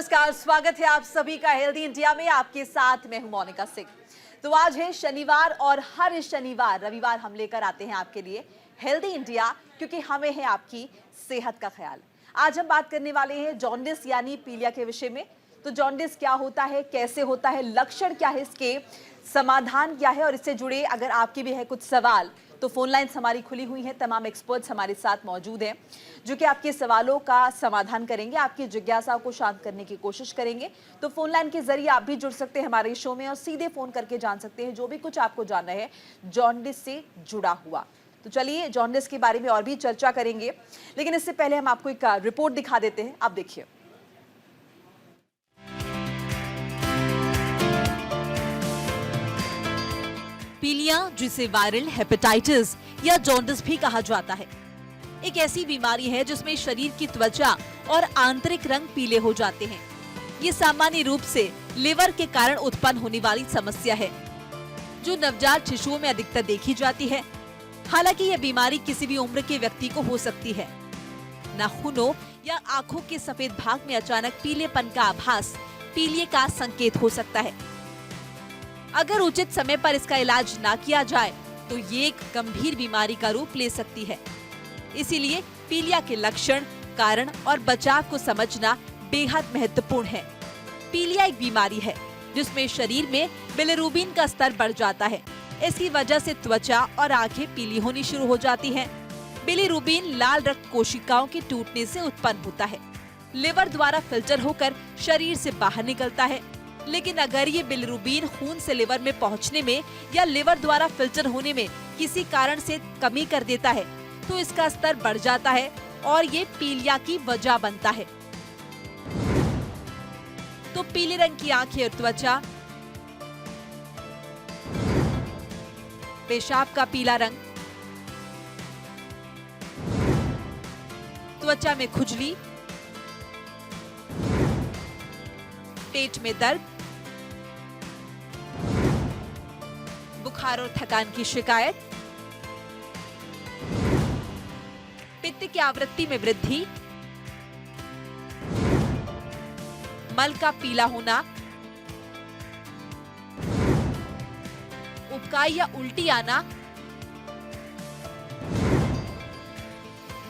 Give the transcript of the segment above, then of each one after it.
नमस्कार, स्वागत है आप सभी का हेल्दी इंडिया में। आपके साथ मैं हूं मोनिका सिंह। तो आज है शनिवार और हर शनिवार रविवार हम लेकर आते हैं आपके लिए हेल्दी इंडिया, क्योंकि हमें है आपकी सेहत का ख्याल। आज हम बात करने वाले हैं जॉन्डिस यानी पीलिया के विषय में। तो जॉन्डिस क्या होता है, कैसे होता है, लक्षण क्या है इसके, समाधान क्या है, और इससे जुड़े अगर आपके भी है कुछ सवाल तो फोन लाइन्स हमारी खुली हुई हैं। तमाम एक्सपर्ट्स हमारे साथ मौजूद हैं जो कि आपके सवालों का समाधान करेंगे, आपकी जिज्ञासा को शांत करने की कोशिश करेंगे। तो फोन लाइन के जरिए आप भी जुड़ सकते हैं हमारे शो में और सीधे फोन करके जान सकते हैं जो भी कुछ आपको जानना है जॉन्डिस से जुड़ा हुआ। तो चलिए जॉन्डिस के बारे में और भी चर्चा करेंगे, लेकिन इससे पहले हम आपको एक रिपोर्ट दिखा देते हैं। आप देखिए। पीलिया, जिसे वायरल हेपेटाइटिस या जॉन्डिस भी कहा जाता है, एक ऐसी बीमारी है जिसमें शरीर की त्वचा और आंतरिक रंग पीले हो जाते हैं। ये सामान्य रूप से लिवर के कारण उत्पन्न होने वाली समस्या है जो नवजात शिशुओं में अधिकतर देखी जाती है। हालांकि यह बीमारी किसी भी उम्र के व्यक्ति को हो सकती है। नाखूनों या आंखों के सफेद भाग में अचानक पीलेपन का आभास पीलिया का संकेत हो सकता है। अगर उचित समय पर इसका इलाज ना किया जाए तो ये एक गंभीर बीमारी का रूप ले सकती है। इसीलिए पीलिया के लक्षण, कारण और बचाव को समझना बेहद महत्वपूर्ण है। पीलिया एक बीमारी है जिसमें शरीर में बिलिरुबिन का स्तर बढ़ जाता है। इसकी वजह से त्वचा और आंखें पीली होनी शुरू हो जाती हैं। बिलिरुबिन लाल रक्त कोशिकाओं के टूटने से उत्पन्न होता है। लिवर द्वारा फिल्टर होकर शरीर से बाहर निकलता है। लेकिन अगर ये बिलिरुबिन खून से लिवर में पहुंचने में या लिवर द्वारा फिल्टर होने में किसी कारण से कमी कर देता है तो इसका स्तर बढ़ जाता है और ये पीलिया की वजह बनता है। तो पीले रंग की आंखें और त्वचा, पेशाब का पीला रंग, त्वचा में खुजली, पेट में दर्द, बुखार और थकान की शिकायत, पित्त की आवृत्ति में वृद्धि, मल का पीला होना, उबकाई या उल्टी आना,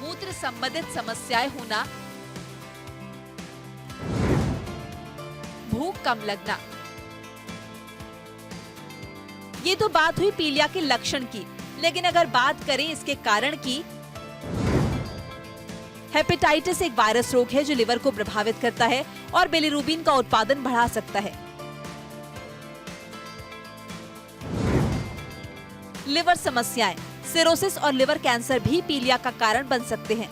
मूत्र संबंधित समस्याएं होना, भूख कम लगना। ये तो बात हुई पीलिया के लक्षण की, लेकिन अगर बात करें इसके कारण की, हेपेटाइटिस एक वायरस रोग है जो लिवर को प्रभावित करता है और बिलिरुबिन का उत्पादन बढ़ा सकता है। लिवर समस्याएं, सिरोसिस और लिवर कैंसर भी पीलिया का कारण बन सकते हैं।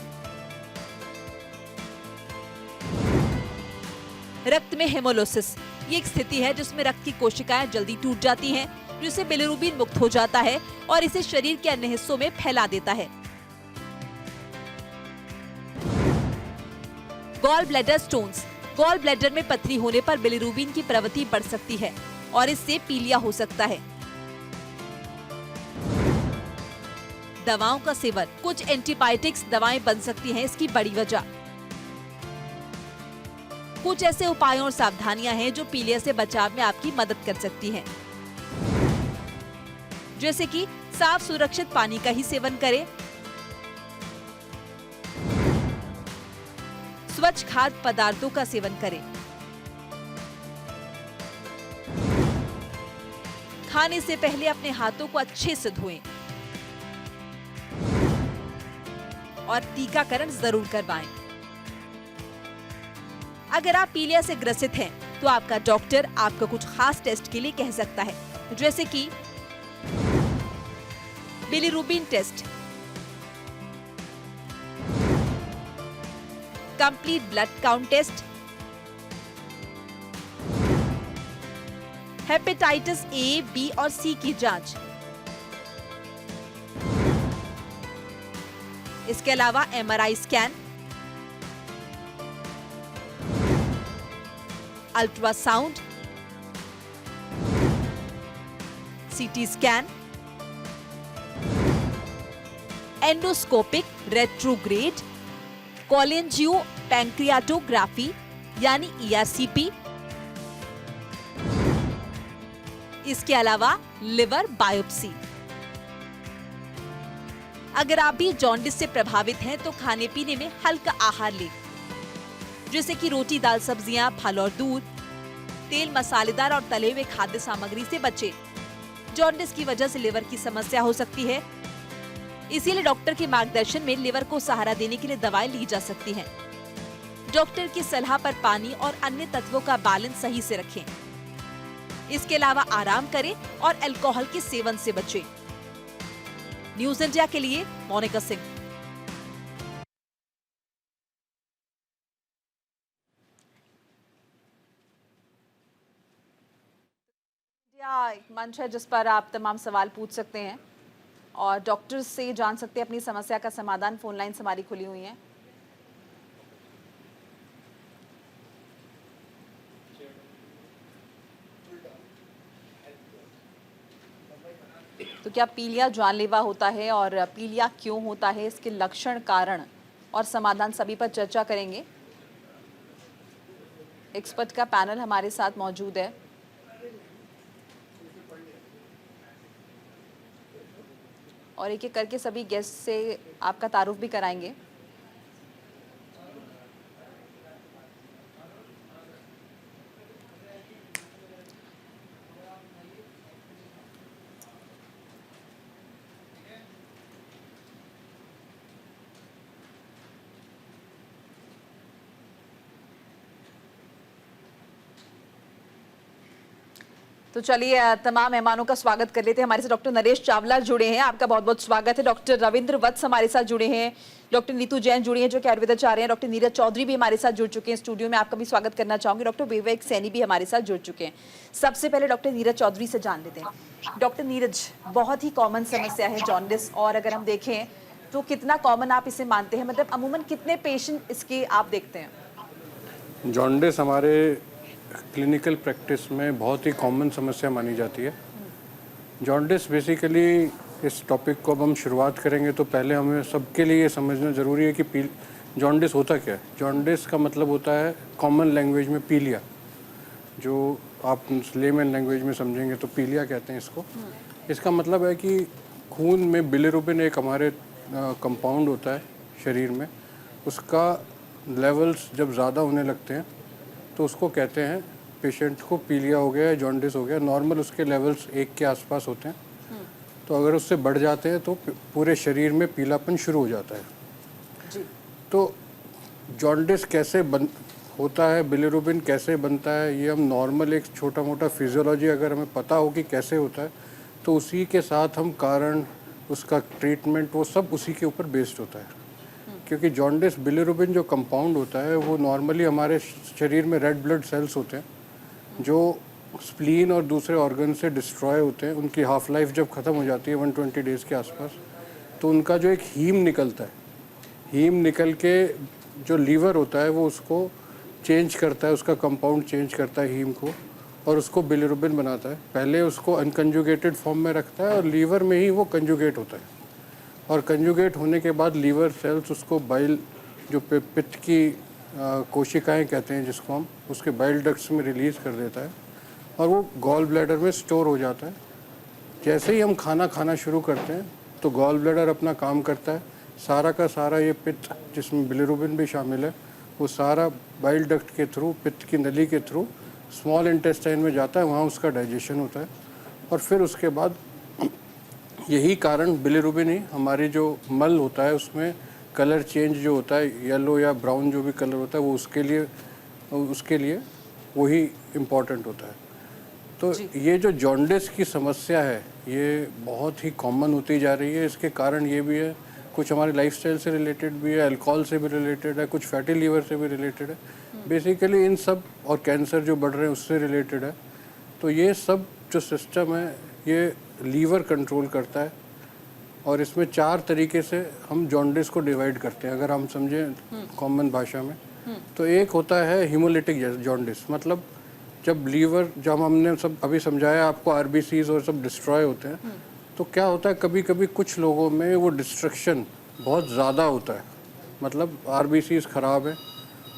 रक्त में हेमोलोसिस, ये एक स्थिति है जिसमें रक्त की कोशिकाएं जल्दी टूट जाती हैं, जिससे बिलिरुबिन मुक्त हो जाता है और इसे शरीर के अन्य हिस्सों में फैला देता है। Gallbladder stones, gallbladder में पथरी होने पर बिलिरुबिन की प्रवृत्ति बढ़ सकती है और इससे पीलिया हो सकता है। दवाओं का सेवन, कुछ एंटीबायोटिक्स दवाएं बन सकती हैं इसकी बड़ी वजह। कुछ ऐसे उपायों और सावधानियां हैं जो पीलिया से बचाव में आपकी मदद कर सकती हैं, जैसे कि साफ सुरक्षित पानी का ही सेवन करें, स्वच्छ खाद्य पदार्थों का सेवन करें, खाने से पहले अपने हाथों को अच्छे से धोएं और टीकाकरण जरूर करवाएं। अगर आप पीलिया से ग्रसित हैं, तो आपका डॉक्टर आपको कुछ खास टेस्ट के लिए कह सकता है, जैसे कि bilirubin test, complete blood count test, hepatitis A, B और सी की जांच। इसके अलावा MRI scan, ultrasound, CT scan, endoscopic retrograde, cholangiopancreatography, यानी ERCP। इसके अलावा लिवर बायोप्सी। अगर आप भी जॉन्डिस से प्रभावित हैं तो खाने पीने में हल्का आहार लें, जैसे कि रोटी, दाल, सब्जियां, फल और दूध। तेल, मसालेदार और तले हुए खाद्य सामग्री से बचें। जॉन्डिस की वजह से लिवर की समस्या हो सकती है, इसीलिए डॉक्टर के मार्गदर्शन में लिवर को सहारा देने के लिए दवाएं ली जा सकती हैं। डॉक्टर की सलाह पर पानी और अन्य तत्वों का बैलेंस सही से रखें। इसके अलावा आराम करें और अल्कोहल के सेवन से बचें। न्यूज इंडिया के लिए मोनिका सिंह। एक मंच है जिस पर आप तमाम सवाल पूछ सकते हैं और डॉक्टर से जान सकते हैं अपनी समस्या का समाधान। फोन लाइन हमारी खुली हुई हैं। तो क्या पीलिया जानलेवा होता है और पीलिया क्यों होता है, इसके लक्षण, कारण और समाधान सभी पर चर्चा करेंगे। एक्सपर्ट का पैनल हमारे साथ मौजूद है। और एक एक करके सभी गेस्ट से आपका तारुफ भी कराएंगे। तो चलिए तमाम मेहमानों का स्वागत कर लेते हैं। हमारे साथ डॉक्टर नरेश चावला जुड़े हैं, आपका बहुत बहुत स्वागत है। डॉक्टर रविंद्र वत्स हमारे साथ जुड़े हैं, डॉक्टर नीतू जैन जुड़ी हैं जो कि आयुर्वेदाचार्य हैं, डॉक्टर नीरज चौधरी भी हमारे साथ जुड़ चुके हैं स्टूडियो में, आपका भी स्वागत करना चाहूंगी। डॉक्टर विवेक सैनी भी हमारे साथ जुड़ चुके हैं। सबसे पहले डॉक्टर नीरज चौधरी से जान लेते हैं। डॉक्टर नीरज, बहुत ही कॉमन समस्या है जॉन्डिस, और अगर हम देखें तो कितना कॉमन आप इसे मानते हैं, मतलब अमूमन कितने पेशेंट इसके आप देखते हैं? जॉन्डिस हमारे क्लिनिकल प्रैक्टिस में बहुत ही कॉमन समस्या मानी जाती है। जॉन्डिस बेसिकली, इस टॉपिक को अब हम शुरुआत करेंगे तो पहले हमें सबके लिए ये समझना ज़रूरी है कि जॉन्डिस होता क्या है। जॉन्डिस का मतलब होता है कॉमन लैंग्वेज में पीलिया, जो आप लेमन लैंग्वेज में समझेंगे तो पीलिया कहते हैं इसको। इसका मतलब है कि खून में बिलिरुबिन एक हमारे कंपाउंड होता है शरीर में, उसका लेवल्स जब ज़्यादा होने लगते हैं तो उसको कहते हैं पेशेंट को पीलिया हो गया या जॉन्डिस हो गया। नॉर्मल उसके लेवल्स 1 के आसपास होते हैं, तो अगर उससे बढ़ जाते हैं तो पूरे शरीर में पीलापन शुरू हो जाता है जी। तो जॉन्डिस कैसे होता है, बिलिरुबिन कैसे बनता है, ये हम नॉर्मल एक छोटा मोटा फिजियोलॉजी अगर हमें पता हो कि कैसे होता है तो उसी के साथ हम कारण, उसका ट्रीटमेंट, वो सब उसी के ऊपर बेस्ड होता है। क्योंकि जॉन्डिस, बिलिरुबिन जो कंपाउंड होता है वो नॉर्मली हमारे शरीर में रेड ब्लड सेल्स होते हैं जो स्प्लीन और दूसरे ऑर्गन से डिस्ट्रॉय होते हैं। उनकी हाफ लाइफ जब ख़त्म हो जाती है 120 डेज़ के आसपास, तो उनका जो एक हीम निकलता है, हीम निकल के जो लीवर होता है वो उसको चेंज करता है, उसका कंपाउंड चेंज करता है हीम को, और उसको बिलिरुबिन बनाता है। पहले उसको अनकंजुगेटेड फॉर्म में रखता है और लीवर में ही वो कंजुगेट होता है, और कंजुगेट होने के बाद लीवर सेल्स उसको बाइल, जो पित्त की कोशिकाएं कहते हैं जिसको हम, उसके बाइल डक्ट्स में रिलीज़ कर देता है और वो गॉल ब्लैडर में स्टोर हो जाता है। जैसे ही हम खाना खाना शुरू करते हैं तो गॉल ब्लैडर अपना काम करता है, सारा का सारा ये पित्त जिसमें बिलिरुबिन भी शामिल है वो सारा बाइल डक्ट के थ्रू, पित्त की नली के थ्रू स्मॉल इंटेस्टाइन में जाता है, वहाँ उसका डाइजेशन होता है। और फिर उसके बाद यही कारण बिलिरुबिन ही हमारी जो मल होता है उसमें कलर चेंज जो होता है, येलो या ब्राउन जो भी कलर होता है वो उसके लिए वही इम्पॉर्टेंट होता है। तो ये जो जॉन्डिस की समस्या है ये बहुत ही कॉमन होती जा रही है। इसके कारण ये भी है, कुछ हमारे लाइफस्टाइल से रिलेटेड भी है, अल्कोहल से भी रिलेटेड है, कुछ फैटी लीवर से भी रिलेटेड है, बेसिकली इन सब, और कैंसर जो बढ़ रहे हैं उससे रिलेटेड है। तो ये सब जो सिस्टम है ये लीवर कंट्रोल करता है, और इसमें 4 तरीके से हम जॉन्डिस को डिवाइड करते हैं अगर हम समझें कॉमन भाषा में। तो एक होता है हीमोलिटिक जॉन्डिस, मतलब जब लीवर, जब हमने सब अभी समझाया आपको, आरबीसीज और सब डिस्ट्रॉय होते हैं, तो क्या होता है कभी कभी कुछ लोगों में वो डिस्ट्रक्शन बहुत ज़्यादा होता है, मतलब आरबीसीज ख़राब है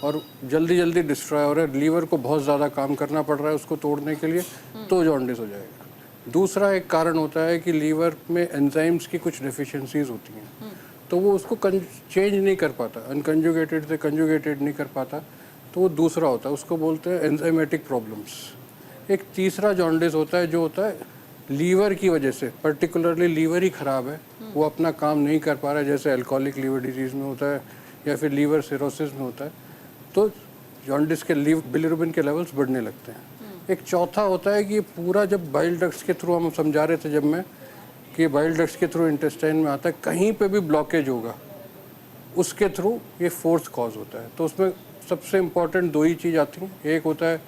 और जल्दी जल्दी डिस्ट्रॉय हो रहा है, लीवर को बहुत ज़्यादा काम करना पड़ रहा है उसको तोड़ने के लिए, तो जॉन्डिस हो जाएगा। दूसरा एक कारण होता है कि लीवर में एंजाइम्स की कुछ डेफिशिएंसीज होती हैं, तो वो उसको चेंज नहीं कर पाता, अनकंजुगेटेड से कंजुगेटेड नहीं कर पाता, तो वो दूसरा होता है, उसको बोलते हैं एंजाइमेटिक प्रॉब्लम्स। एक तीसरा जॉन्डिस होता है जो होता है लीवर की वजह से, पर्टिकुलरली लीवर ही ख़राब है, वो अपना काम नहीं कर पा रहा है, जैसे अल्कोहलिक लीवर डिजीज़ में होता है या फिर लीवर सिरोसिस में होता है, तो जॉन्डिस के बिलिरुबिन के लेवल्स बढ़ने लगते हैं। एक चौथा होता है कि पूरा जब बाइल डक्ट्स के थ्रू, हम समझा रहे थे जब मैं, कि बाइल डक्ट्स के थ्रू इंटेस्टाइन में आता है, कहीं पे भी ब्लॉकेज होगा उसके थ्रू ये फोर्थ कॉज होता है। तो उसमें सबसे इम्पॉर्टेंट दो ही चीज़ आती हैं, एक होता है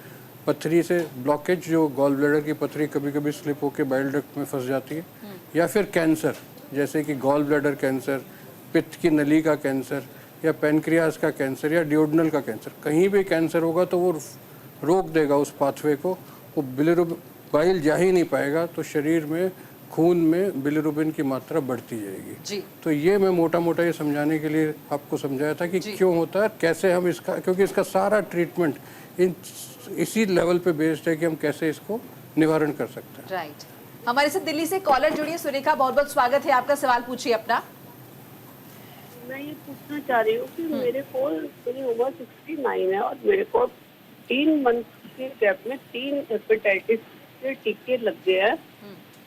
पथरी से ब्लॉकेज, जो गॉल ब्लैडर की पथरी कभी कभी स्लिप होकर बाइल डक्ट में फंस जाती है, या फिर कैंसर, जैसे कि गॉल ब्लैडर कैंसर, पित्त की नली का कैंसर, या पेनक्रियाज का कैंसर, या डिओडनल का कैंसर। कहीं भी कैंसर होगा तो वो रोक देगा उस पाथवे को, वो बाइल जा ही नहीं पाएगा, तो शरीर में, खून में बिलिरुबिन की मात्रा बढ़ती जाएगी जी। तो ये मैं मोटा मोटा ये समझाने के लिए आपको समझाया था कि क्यों होता है, कैसे हम इसका, क्योंकि इसका सारा ट्रीटमेंट इसी लेवल पे बेस्ड है कि हम कैसे इसको निवारण कर सकते हैं। राइट। हमारे साथ दिल्ली से कॉलर जुड़ी है सुरेखा, बहुत बहुत स्वागत है आपका, सवाल पूछिए अपना। मैं ये पूछना चाह रही हूँ कि मेरी उम्र 69 है और मेरे को 3 मंथ के गैप में 3 हेपेटाइटिस के टीके लग गए हैं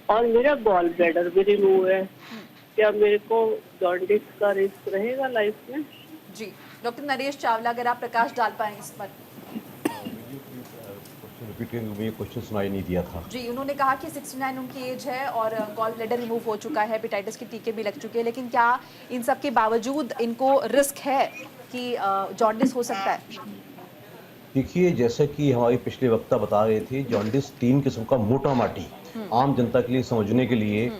और मेरा गॉल ब्लैडर भी रिमूव है। क्या मेरे को जॉन्डिस का रिस्क रहेगा लाइफ में? जी, डॉक्टर नरेश चावला, अगर आप प्रकाश डाल पाएं इस पर। मुझे क्वेश्चन सुनाई नहीं दिया था। जी, उन्होंने कहा कि 69 उनकी एज है और गॉल ब्लैडर रिमूव हो चुका है, हेपेटाइटिस के टीके भी लग चुके हैं, लेकिन क्या इन सब के बावजूद इनको रिस्क है कि जॉन्डिस हो सकता है? देखिए, जैसा कि हमारे पिछले वक्ता बता रहे थे, जॉन्डिस 3 किस्म का मोटा माटी आम जनता के लिए समझने के लिए,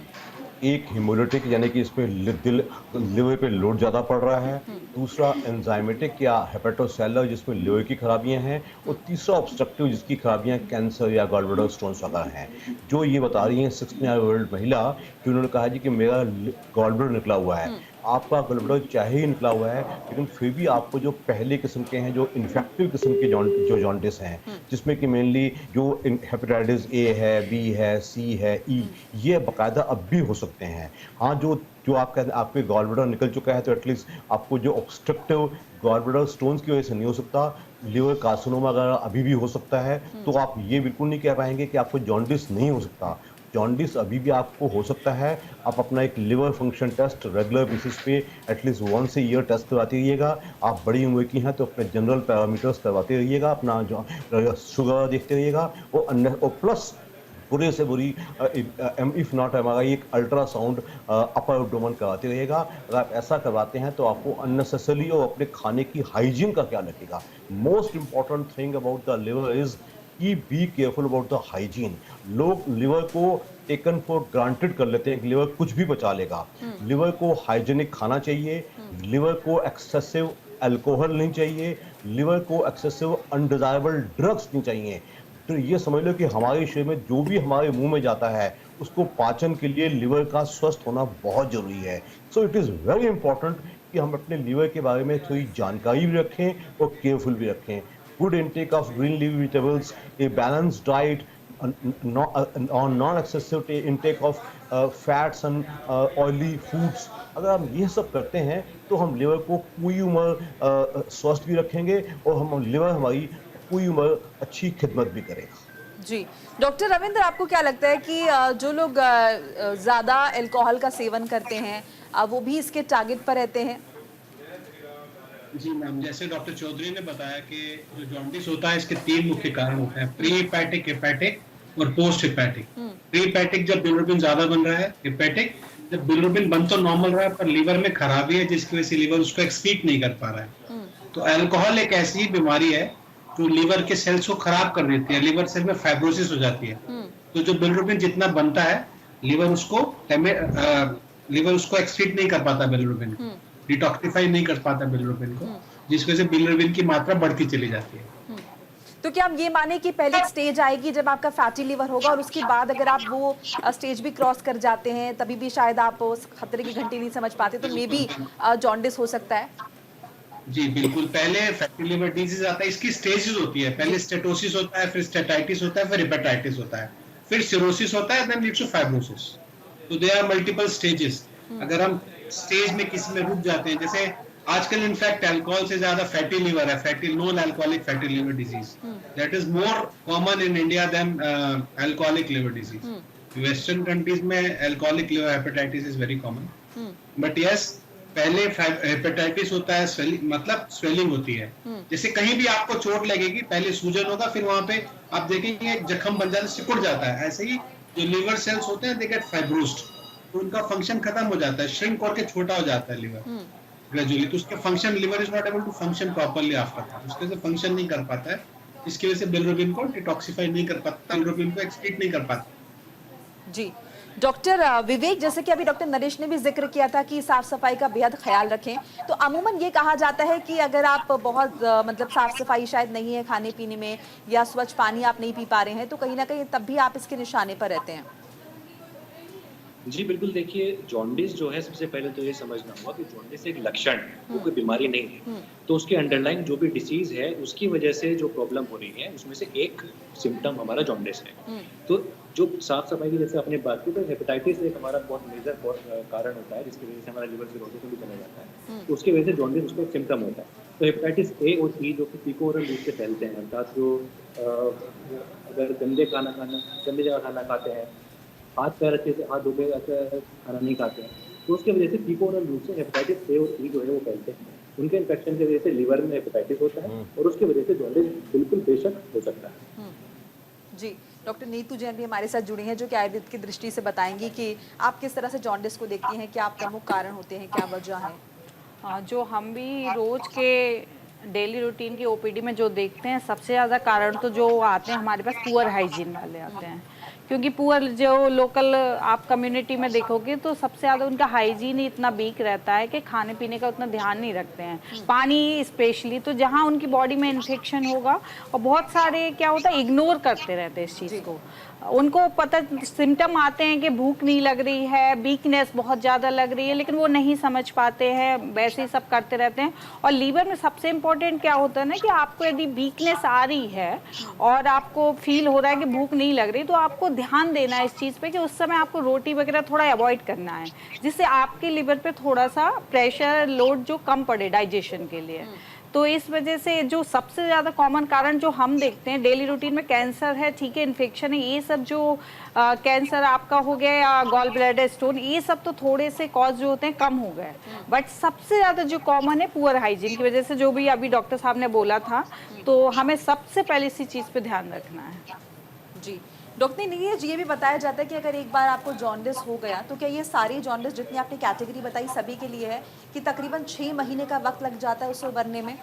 एक हिमोलिटिक यानी कि इसमें लिवर पे लोड ज़्यादा पड़ रहा है, दूसरा एंजाइमेटिक या हेपेटोसेलुलर जिसमें लिवर की खराबियां हैं, और तीसरा ऑब्स्ट्रक्टिव जिसकी खराबियां कैंसर या गॉल ब्लैडर स्टोन्स वगैरह हैं। जो ये बता रही हैं 69 महिला कि उन्होंने कहा जी कि मेरा गॉल ब्लैडर निकला हुआ है, आपका गॉल ब्लैडर चाहे ही निकला हुआ है, लेकिन फिर भी आपको जो पहले किस्म के हैं, जो इन्फेक्टिव किस्म के जो जॉन्डिस हैं, जिसमें कि मेनली जो हेपेटाइटिस ए है, बी है, सी है, ई, ये बाकायदा अब भी हो सकते हैं। हाँ, जो आपके गॉल ब्लैडर निकल चुका है तो एटलीस्ट आपको जो ऑब्स्ट्रक्टिव गॉल ब्लैडर स्टोन्स की वजह से नहीं हो सकता, लिवर कार्सिनोमा अगर अभी भी हो सकता है, तो आप ये बिल्कुल नहीं कह पाएंगे कि आपको जॉन्डिस नहीं हो सकता। जॉन्डिस अभी भी आपको हो सकता है। आप अपना एक liver function test regular basis पे एटलीस्ट 1 ईयर टेस्ट करवाते रहिएगा। आप बड़ी उम्र की हैं तो अपने जनरल पैरामीटर्स करवाते रहिएगा, अपना जो शुगर देखते रहिएगा, और प्लस बुरे से बुरी इफ़ नॉट एमआरआई, एक अल्ट्रासाउंड अपर एब्डोमेन करवाते रहिएगा। अगर आप ऐसा करवाते हैं तो आपको अननेसेसरी और अपने खाने की हाइजीन का ख्याल रखिएगा। Most important thing about the liver is कि be careful about the hygiene. लोग लिवर को टेकन फॉर ग्रांटेड कर लेते हैं कि लिवर कुछ भी पचा लेगा। लिवर को हाइजीनिक खाना चाहिए, लिवर को एक्सेसिव अल्कोहल नहीं चाहिए, लिवर को एक्सेसिव अनडिजायरेबल ड्रग्स नहीं चाहिए। तो ये समझ लो कि हमारे शरीर में जो भी हमारे मुंह में जाता है उसको पाचन के लिए लिवर का स्वस्थ होना बहुत जरूरी है। So it is very important कि हम अपने लिवर के बारे में थोड़ी जानकारी भी रखें और केयरफुल भी रखें। Good intake of green leaf vegetables, a balanced diet, non excessive intake of fats and oily foods, अगर हम ये सब करते हैं तो हम लिवर को पूरी उम्र स्वस्थ भी रखेंगे और हम लिवर हमारी पूरी उम्र अच्छी खिदमत भी करेगा। जी, डॉक्टर रविंद्र, आपको क्या लगता है कि जो लोग ज़्यादा अल्कोहल का सेवन करते हैं वो भी इसके टारगेट पर रहते हैं? जी मैम, जैसे डॉक्टर चौधरी ने बताया कि जो जॉन्डिस होता है इसके 3 मुख्य कारण होते हैं, प्री हेपेटिक, हेपेटिक और पोस्ट हेपेटिक। प्री हेपेटिक जब बिलिरुबिन ज्यादा बन रहा है, हेपेटिक जब बिलिरुबिन बन तो नॉर्मल रहा है पर लीवर में खराबी है जिसकी वजह से लीवर उसको एक्सक्रीट नहीं कर पा रहा है। तो अल्कोहल एक ऐसी बीमारी है जो लीवर के सेल्स को खराब कर देती है, लीवर सेल में फाइब्रोसिस हो जाती है। तो जो बिलिरुबिन जितना बनता है लीवर उसको एक्सक्रीट नहीं कर पाता, बिलिरुबिन को डिटॉक्सिफाई नहीं कर पाता बिलिरुबिन को, जिस वजह से बिलिरुबिन की मात्रा बढ़ती चली जाती है। तो क्या हम ये माने कि पहले एक स्टेज आएगी जब आपका फैटी लिवर होगा और उसके बाद अगर आप वो स्टेज भी क्रॉस कर जाते हैं तभी भी शायद आप उस खतरे की घंटी नहीं समझ पाते, तो मे बी जॉन्डिस हो सकता है? जी बिल्कुल, पहले फैटी लिवर डिजीज आता है, इसकी स्टेजेस होती है, पहले स्टेटोसिस होता है, फिर स्टेटाइटिस होता है, फिर हेपेटाइटिस होता है, फिर सिरोसिस होता है, देन लीड्स टू फाइब्रोसिस। तो दे आर मल्टीपल स्टेजेस। अगर हम स्टेज में किसी में रुक जाते हैं, जैसे आजकल इनफैक्ट अल्कोहल से ज्यादा फैटी लिवर है, fatty non alcoholic fatty liver disease, that is more common in India than alcoholic liver disease. Western countries में alcoholic liver hepatitis is very common, but yes पहले हेपेटाइटिस होता है, मतलब swelling होती है। जैसे कहीं भी आपको चोट लगेगी, पहले सूजन होगा, फिर वहां पे आप देखेंगे एक जख्म बन जाता है, सिकुड़ जाता है। ऐसे ही जो लिवर सेल्स होते हैं, दे गेट फाइब्रोस्ड, तो उनका फंक्शन खत्म हो जाता है, श्रिंक करके छोटा हो जाता है लिवर ग्रेजुअली। तो उसके function, liver is not able to function properly after that, उसके से फंक्शन नहीं कर पाता है, इसकी वजह से बिलिरुबिन को डिटॉक्सिफाई नहीं कर पाता, बिलिरुबिन को एक्सक्रीट नहीं कर पाता। जी डॉक्टर विवेक, जैसे कि अभी डॉक्टर नरेश ने भी जिक्र किया था कि साफ सफाई का बेहद ख्याल रखें, तो अमूमन ये कहा जाता है कि अगर आप बहुत मतलब साफ सफाई शायद नहीं है खाने पीने में, या स्वच्छ पानी आप नहीं पी पा रहे हैं, तो कहीं ना कहीं तब भी आप इसके निशाने पर रहते हैं। जी बिल्कुल, देखिए जॉन्डिस जो है, सबसे पहले तो ये समझना होगा कि जॉन्डिस एक लक्षण है, वो कोई बीमारी नहीं है। तो उसके अंडरलाइन जो भी डिसीज है, उसकी वजह से जो प्रॉब्लम हो रही है, उसमें से एक सिम्टम हमारा जॉन्डिस है। तो जो साफ सफाई की जैसे आपने बात की, तो हेपेटाइटिस एक हमारा बहुत मेजर कारण होता है, जिसकी वजह से हमारा लिवर सिरोसिस भी चला जाता है, तो उसकी वजह से जॉन्डिस उसका सिम्टम होता है। तो हेपेटाइटिस ए और सी जो कि फीको-ओरल रूट से फैलते हैं, अर्थात जो अगर गंदे जगह खाना खाते हैं, हाथ पैर अच्छे से हाथ धो के खाना नहीं खाते हैं, तो उसके वजह से फीको-ओरल रूट से हेपेटाइटिस ए और सी जो है वो फैलते हैं। उनके इन्फेक्शन की वजह से लिवर में हेपेटाइटिस होता है, और उसकी वजह से जॉन्डिस बिल्कुल बेशक हो सकता है। जी डॉक्टर नीतू जैन भी हमारे साथ जुड़ी हैं, जो कि आयुर्वेद की दृष्टि से बताएंगी कि आप किस तरह से जॉन्डिस को देखती हैं, क्या प्रमुख कारण होते हैं, क्या वजह है। जो हम भी रोज के डेली रूटीन की ओपीडी में जो देखते हैं, सबसे ज़्यादा कारण तो जो आते हैं हमारे पास पुअर हाइजीन वाले आते हैं, क्योंकि पुअर जो लोकल आप कम्युनिटी में देखोगे तो सबसे ज़्यादा उनका हाइजीन ही इतना वीक रहता है कि खाने पीने का उतना ध्यान नहीं रखते हैं, पानी स्पेशली। तो जहाँ उनकी बॉडी में इन्फेक्शन होगा, और बहुत सारे क्या होता है इग्नोर करते रहते हैं इस चीज़ को, उनको पता सिम्टम आते हैं कि भूख नहीं लग रही है, वीकनेस बहुत ज़्यादा लग रही है, लेकिन वो नहीं समझ पाते हैं, वैसे ही सब करते रहते हैं। और लीवर में सबसे इम्पोर्टेंट क्या होता है ना, कि आपको यदि वीकनेस आ रही है और आपको फील हो रहा है कि भूख नहीं लग रही, तो आपको ध्यान देना है इस चीज़ पे कि उस समय आपको रोटी वगैरह थोड़ा अवॉइड करना है, जिससे आपके लिवर पे थोड़ा सा प्रेशर लोड जो कम पड़े डाइजेशन के लिए। तो इस वजह से जो सबसे ज़्यादा कॉमन कारण जो हम देखते हैं डेली रूटीन में, कैंसर है, ठीक है, इन्फेक्शन है, ये सब जो कैंसर आपका हो गया या गॉल ब्लैडर स्टोन, ये सब तो थोड़े से कॉज जो होते हैं कम हो गए, बट सबसे ज़्यादा जो कॉमन है पुअर हाइजीन की वजह से, जो भी अभी डॉक्टर साहब ने बोला था, तो हमें सबसे पहले इसी चीज़ पे ध्यान रखना है। जी डॉक्टर नीरज, ये भी बताया जाता है कि अगर एक बार आपको जॉन्डिस हो गया, तो क्या ये सारी जॉन्डिस जितनी आपने कैटेगरी बताई सभी के लिए है, कि तकरीबन 6 महीने का वक्त लग जाता है उसे उबरने में?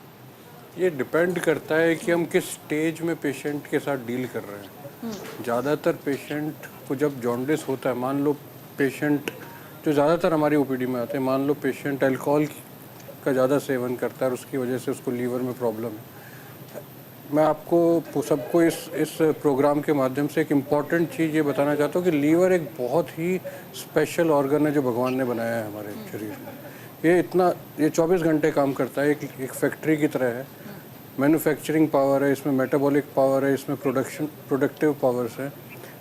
ये डिपेंड करता है कि हम किस स्टेज में पेशेंट के साथ डील कर रहे हैं। ज़्यादातर पेशेंट को जब जॉन्डिस होता है, मान लो पेशेंट जो ज़्यादातर हमारी ओपीडी में आते हैं, मान लो पेशेंट अल्कोहल का ज़्यादा सेवन करता है और उसकी वजह से उसको लीवर में प्रॉब्लम है। मैं आपको सबको इस प्रोग्राम के माध्यम से एक इम्पॉर्टेंट चीज़ ये बताना चाहता हूँ कि लीवर एक बहुत ही स्पेशल ऑर्गन है जो भगवान ने बनाया है हमारे शरीर में। ये 24 घंटे काम करता है, एक फैक्ट्री की तरह है। मैन्युफैक्चरिंग पावर है इसमें, मेटाबॉलिक पावर है इसमें, प्रोडक्टिव पावर्स है।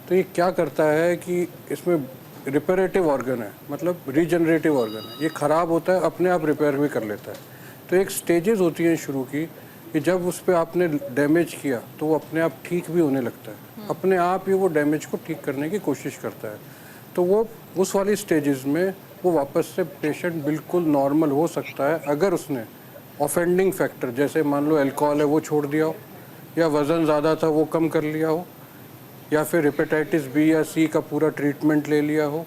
तो ये क्या करता है कि इसमें रिपेरेटिव ऑर्गन है, मतलब रीजनरेटिव ऑर्गन है। ये ख़राब होता है, अपने आप रिपेयर भी कर लेता है। तो एक स्टेजेस होती हैं शुरू की, कि जब उस पर आपने डैमेज किया तो वो अपने आप ठीक भी होने लगता है, अपने आप ही वो डैमेज को ठीक करने की कोशिश करता है। तो वो उस वाली स्टेजेस में वो वापस से पेशेंट बिल्कुल नॉर्मल हो सकता है, अगर उसने ऑफेंडिंग फैक्टर, जैसे मान लो अल्कोहल है वो छोड़ दिया हो, या वज़न ज़्यादा था वो कम कर लिया हो, या फिर हेपेटाइटिस बी या सी का पूरा ट्रीटमेंट ले लिया हो।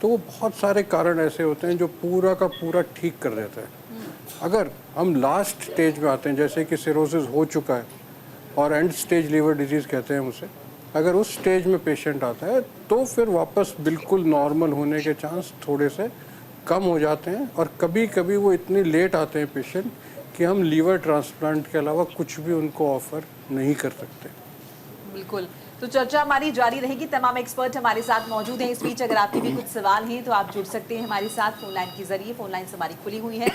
तो वो बहुत सारे कारण ऐसे होते हैं जो पूरा का पूरा ठीक कर देता है। अगर हम लास्ट स्टेज में आते हैं, जैसे कि सिरोसिस हो चुका है और एंड स्टेज लीवर डिजीज़ कहते हैं उसे, अगर उस स्टेज में पेशेंट आता है तो फिर वापस बिल्कुल नॉर्मल होने के चांस थोड़े से कम हो जाते हैं। और कभी कभी वो इतनी लेट आते हैं पेशेंट कि हम लीवर ट्रांसप्लांट के अलावा कुछ भी उनको ऑफर नहीं कर सकते। बिल्कुल, तो चर्चा हमारी जारी रहेगी। तमाम एक्सपर्ट हमारे साथ मौजूद हैं। इस बीच अगर आपके भी कुछ सवाल हैं तो आप जुड़ सकते हैं हमारे साथ फ़ोन लाइन के जरिए। फ़ोन लाइन हमारी खुली हुई है।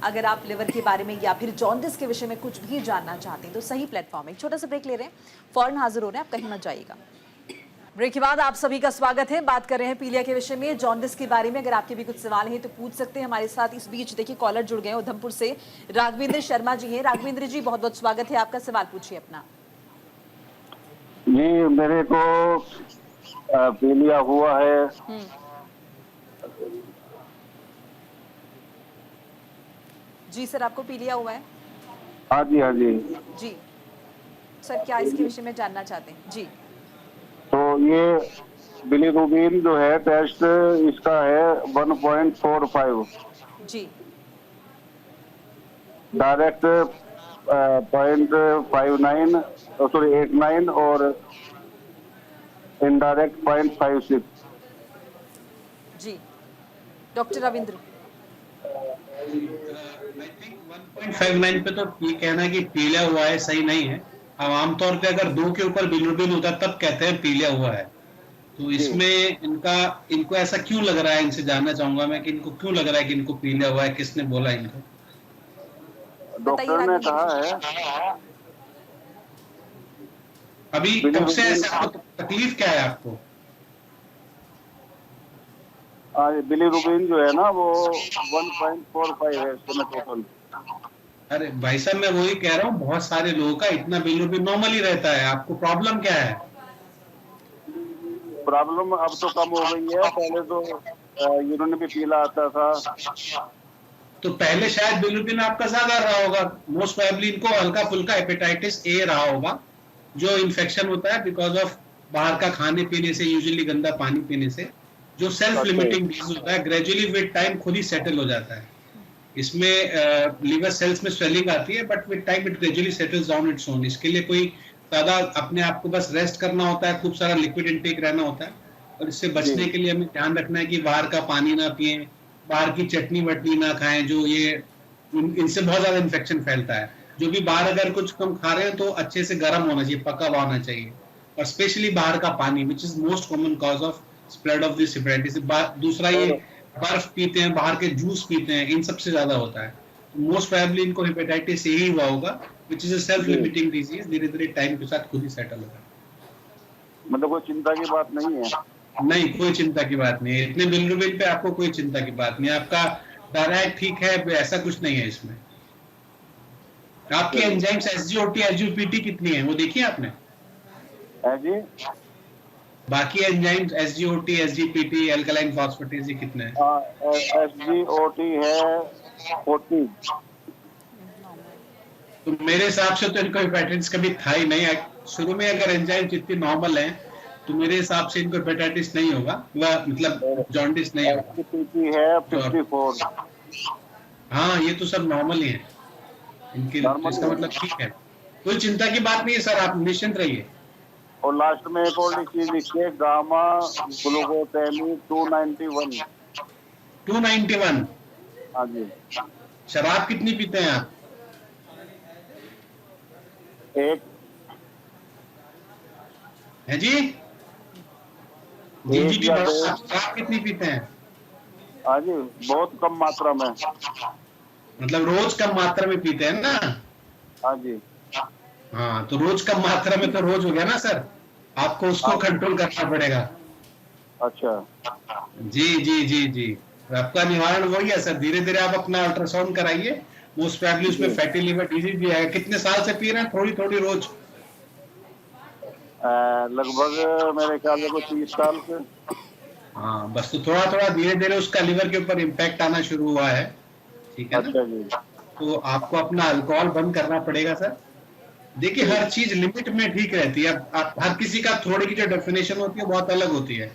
अगर आप लिवर के बारे में या फिर जॉन्डिस के विषय में कुछ भी जानना चाहते हैं तो सही प्लेटफॉर्म है। एक छोटा सा ब्रेक ले रहे हैं, फौरन हाजिर हो रहे हैं, आप कहीं मत जाइएगा। ब्रेक के बाद आप सभी का स्वागत है। बात कर रहे हैं पीलिया के विषय में, जॉन्डिस के बारे में। अगर आपके भी कुछ सवाल हैं तो पूछ सकते हैं हमारे साथ। इस बीच देखिए कॉलर जुड़ गए हैं, उधमपुर से राघवेंद्र शर्मा जी हैं। राघवेंद्र जी बहुत बहुत स्वागत है आपका, सवाल पूछिए अपना। जी मेरे को पीलिया हुआ है। जी सर, आपको पीलिया हुआ है? हाँ जी, हाँ जी। जी सर, क्या इसके विषय में जानना चाहते हैं? जी तो ये बिलीरुबिन जो है टेस्ट इसका है 1.45, जी डायरेक्ट 0.59 सॉरी 89 और इनडायरेक्ट 0.56। जी डॉक्टर रविंद्र। आई थिंक 1.59 पे तो ये कहना कि पीलिया हुआ है सही नहीं है। अब आमतौर पे अगर 2 के ऊपर बिलीरुबिन होता है तब कहते हैं पीलिया हुआ है। तो इसमें इनको ऐसा क्यों लग रहा है, इनसे जानना चाहूंगा मैं कि इनको क्यों लग रहा है कि इनको पीलिया हुआ है, किसने बोला इनको? डॉक्टर ने कहा है। अभी कब से ऐसा आपको तकलीफ क्या है आपको? बिलीरुबिन जो है ना वो 1.45 है इसमें टोटल। अरे भाई साहब, मैं वही कह रहा हूँ, बहुत सारे लोगों का इतना बिलीरुबिन नॉर्मली रहता है। आपको प्रॉब्लम क्या है? प्रॉब्लम अब तो कम हो गई है, पहले तो यूरिन भी पीला आता था। तो पहले शायद बिलीरुबिन आपका ज्यादा रहा होगा। मोस्ट प्रोबेबली इनको हल्का फुल्का हेपेटाइटिस ए रहा होगा, जो इन्फेक्शन होता है बिकॉज ऑफ बाहर का खाने पीने से, यूजुअली गंदा पानी पीने से, जो सेल्फ लिमिटिंग डिजीज होता है, ग्रेजुअली विद टाइम खुद ही सेटल हो जाता है। इसमें लिवर सेल्स में स्वेलिंग आती है, but with time it gradually settles down its own. इसके लिए कोई ज्यादा अपने आप को बस रेस्ट करना होता है, खूब सारा लिक्विड इनटेक रहना होता है, और इससे बचने के लिए हमें ध्यान रखना है कि बाहर का पानी ना पिए, बाहर की चटनी वटनी ना खाएं, जो ये इनसे बहुत ज्यादा इन्फेक्शन फैलता है। जो भी बाहर अगर कुछ कम खा रहे हैं तो अच्छे से गर्म होना चाहिए, पका हुआ होना चाहिए, और स्पेशली बाहर का पानी which is most common cause of spread of this hepatitis. दूसरा ये बर्फ पीते हैं, बाहर के जूस पीते हैं, इन सबसे ज्यादा होता है। मोस्ट प्रोबेबली इनको हेपेटाइटिस यही हुआ होगा, which is a self limiting disease. धीरे धीरे टाइम के साथ खुद ही सेटल होगा। मतलब कोई चिंता की बात नहीं है? नहीं, कोई चिंता की बात नहीं है। इतने बिलीरुबिन पे आपको कोई चिंता की बात नहीं है। आपका डायरेक्ट ठीक है, ऐसा कुछ नहीं है इसमें। आपकी एंजाइम्स एसजीओटी एसजीपीटी कितनी है वो देखिए आपने? है जी। बाकी enzymes SGOT SGPT alkaline phosphatase ये कितने हैं? एसजीओटी है 40। तो मेरे हिसाब से तो इनको हेपेटाइटिस कभी था ही नहीं। शुरू में अगर एंजाइम्स इतनी नॉर्मल हैं तो मेरे हिसाब से इनको हेपेटाइटिस नहीं होगा, वह मतलब जॉन्डिस नहीं होगा। एसजीपीटी है 54। हाँ, ये तो सब नॉर्मल ही है इनके, इसका मतलब ठीक है, कोई चिंता की बात नहीं है सर, आप निश्चिंत रहिए। और लास्ट में एक और चीज लिखिए, गामा ग्लूकोथैमी 291। 291? हाँ जी। शराब कितनी पीते हैं आप? एक है जी? जी जी, शराब कितनी पीते हैं? हाँ जी, बहुत कम मात्रा में। मतलब रोज कम मात्रा में पीते हैं ना? हाँ जी। हाँ, तो रोज कम मात्रा में तो रोज हो गया ना सर, आपको उसको कंट्रोल करना पड़ेगा। अच्छा। जी जी जी जी, आपका निवारण वही है सर। धीरे धीरे आप अपना अल्ट्रासाउंड कराइए, मोस्ट प्रोबेबली उसमें फैटी लिवर डिजीज भी है। कितने साल से पी रहे हैं थोड़ी थोड़ी रोज? लगभग मेरे ख्याल में 30 साल से। हाँ, बस तो थोड़ा थोड़ा धीरे धीरे उसका लिवर के ऊपर इम्पैक्ट आना शुरू हुआ है, ठीक है ना? अच्छा जी। तो आपको अपना अल्कोहल बंद करना पड़ेगा सर। देखिए, हर चीज लिमिट में ठीक रहती है। आप हर किसी का थोड़े की जो डेफिनेशन होती है बहुत अलग होती है।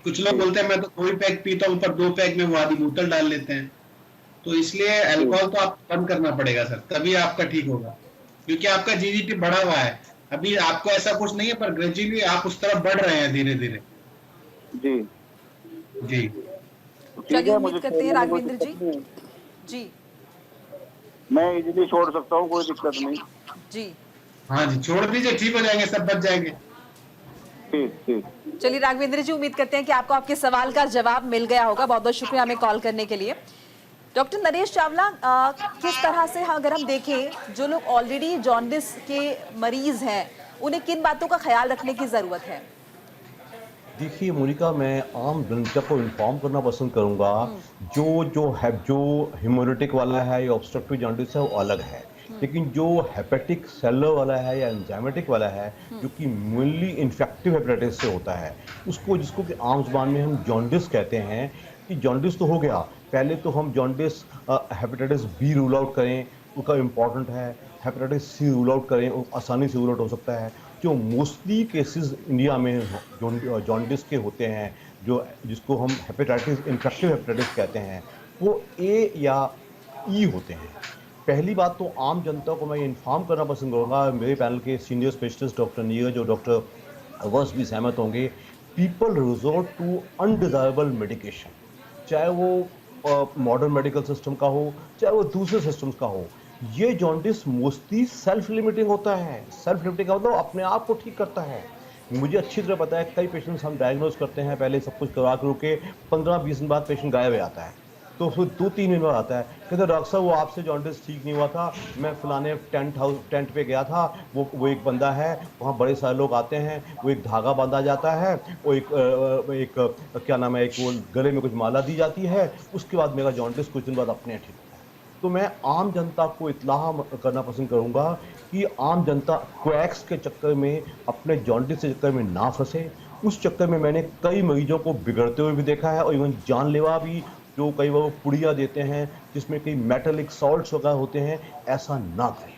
कुछ लोग बोलते हैं मैं तो थोड़ी पैक पीता हूँ, पर 2 पैक में वो आधी बोतल डाल लेते हैं। तो इसलिए अल्कोहल तो आप बंद करना पड़ेगा सर, तभी आपका ठीक होगा, क्योंकि आपका जीजीटी बढ़ा हुआ है। अभी आपको ऐसा कुछ नहीं है, पर ग्रेजुअली आप उस तरफ बढ़ रहे हैं धीरे धीरे। जी जी, चलिए उम्मीद करते हैं राघवेंद्र जी। जी, मैं इजीली छोड़ सकता हूँ, कोई दिक्कत नहीं। जी हाँ जी, छोड़ दीजिए, ठीक हो जाएंगे, सब बच जाएंगे। ठीक ठीक। चलिए राघवेंद्र जी, उम्मीद करते हैं कि आपको आपके सवाल का जवाब मिल गया होगा। बहुत बहुत शुक्रिया हमें कॉल करने के लिए। डॉक्टर नरेश चावला, किस तरह से अगर हम देखें जो लोग ऑलरेडी जॉन्डिस के मरीज हैं उन्हें किन बातों का ख्याल रखने की जरूरत है? देखिए मोनिका, मैं आम जनता को इन्फॉर्म करना पसंद करूंगा, जो हिमोरेटिक वाला है या ऑब्स्ट्रक्टिव जॉन्डिस है वो अलग है, लेकिन जो हेपेटिक सेलर वाला है या एंजाइमेटिक वाला है जो कि मेनली इन्फेक्टिव हेपेटाइटिस से होता है, जिसको कि आम जुबान में हम जॉन्डिस कहते हैं, कि जॉन्डिस तो हो गया, पहले तो हम jaundice hepatitis B rule out करें, उसका इम्पॉर्टेंट है, हेपेटाइटिस सी रूल आउट करें, वो आसानी से रूल आउट हो सकता है। जो मोस्टली केसेस इंडिया में जॉन्डिस के होते हैं, जिसको हम हेपेटाइटिस इन्फेक्टिव हेपेटाइटिस कहते हैं, वो ए या ई होते हैं। पहली बात तो आम जनता को मैं इन्फॉर्म करना पसंद करूँगा, मेरे पैनल के सीनियर स्पेशलिस्ट डॉक्टर नीरज और डॉक्टर अवर्स भी सहमत होंगे, people resort to undesirable medication, चाहे वो मॉडर्न मेडिकल सिस्टम का हो, चाहे वो दूसरे सिस्टम्स का हो। ये जॉन्डिस मोस्टली सेल्फ लिमिटिंग होता है। सेल्फ लिमिटिंग का मतलब अपने आप को ठीक करता है। मुझे अच्छी तरह पता है, कई पेशेंट्स हम डायग्नोज करते हैं, पहले सब कुछ करवा के 15-20 दिन बाद पेशेंट गायब हो जाता है, तो फिर 2-3 दिन बाद आता है, कहते डॉक्टर साहब वो आपसे जॉन्डिस ठीक नहीं हुआ था, मैं फलाने टेंट पे गया था, वो एक बंदा है, वहाँ बड़े सारे लोग आते हैं, वो एक धागा बांधा जाता है, वो एक क्या नाम है, एक वो गले में कुछ माला दी जाती है, उसके बाद मेरा जॉन्डिस कुछ दिन बाद अपने ठीक होता है। तो मैं आम जनता को इत्लाह करना पसंद करूँगा कि आम जनता क्वैक्स के चक्कर में, अपने जॉन्डिस के चक्कर में ना फंसे। उस चक्कर में मैंने कई मरीजों को बिगड़ते हुए भी देखा है, और इवन जानलेवा भी, जो कई बार पुड़िया देते हैं जिसमें कई मेटालिक सॉल्ट्स वगैरह होते हैं, ऐसा ना करें।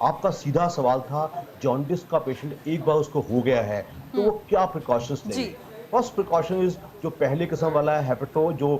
आपका सीधा सवाल था, जॉन्डिस का पेशेंट एक बार उसको हो गया है तो वो क्या प्रिकॉशंस लेंगे? फर्स्ट प्रिकॉशन इज, जो पहले किस्म वाला है हेपेटो, जो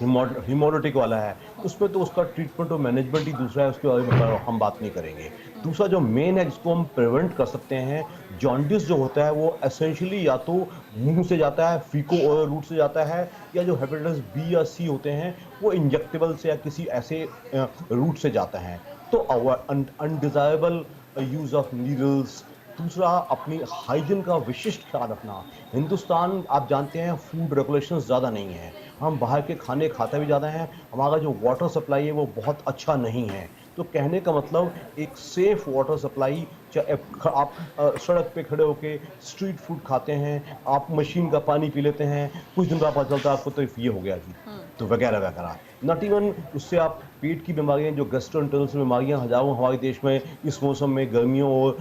हिमोरेटिक वाला है, उसमें तो उसका ट्रीटमेंट और मैनेजमेंट ही दूसरा है, उसके बारे में हम बात नहीं करेंगे। दूसरा जो मेन है, जिसको हम प्रिवेंट कर सकते हैं, जॉन्डिस जो होता है वो एसेंशियली या तो मुंह से जाता है, फीको ओरल रूट से जाता है, या जो हेपेटाइटिस बी या सी होते हैं वो इंजेक्टेबल से या किसी ऐसे रूट से जाता है। तो अनडिजायरेबल यूज ऑफ नीडल्स। दूसरा, अपनी हाइजीन का विशिष्ट ख्याल रखना। हिंदुस्तान आप जानते हैं फूड रेगुलेशंस ज़्यादा नहीं है, हम बाहर के खाने खाते भी ज़्यादा हैं, हमारा जो वाटर सप्लाई है वो बहुत अच्छा नहीं है। तो कहने का मतलब एक सेफ वाटर सप्लाई, चाहे आप सड़क पे खड़े होके स्ट्रीट फूड खाते हैं, आप मशीन का पानी पी लेते हैं, कुछ दिन बाद पता चलता है आपको तो ये हो गया जी, तो वगैरह वगैरह। नॉट इवन उससे आप पेट की बीमारियां, जो गैस्ट्रोइंटेस्टाइनल बीमारियां हजारों हमारे देश में इस मौसम में गर्मियों और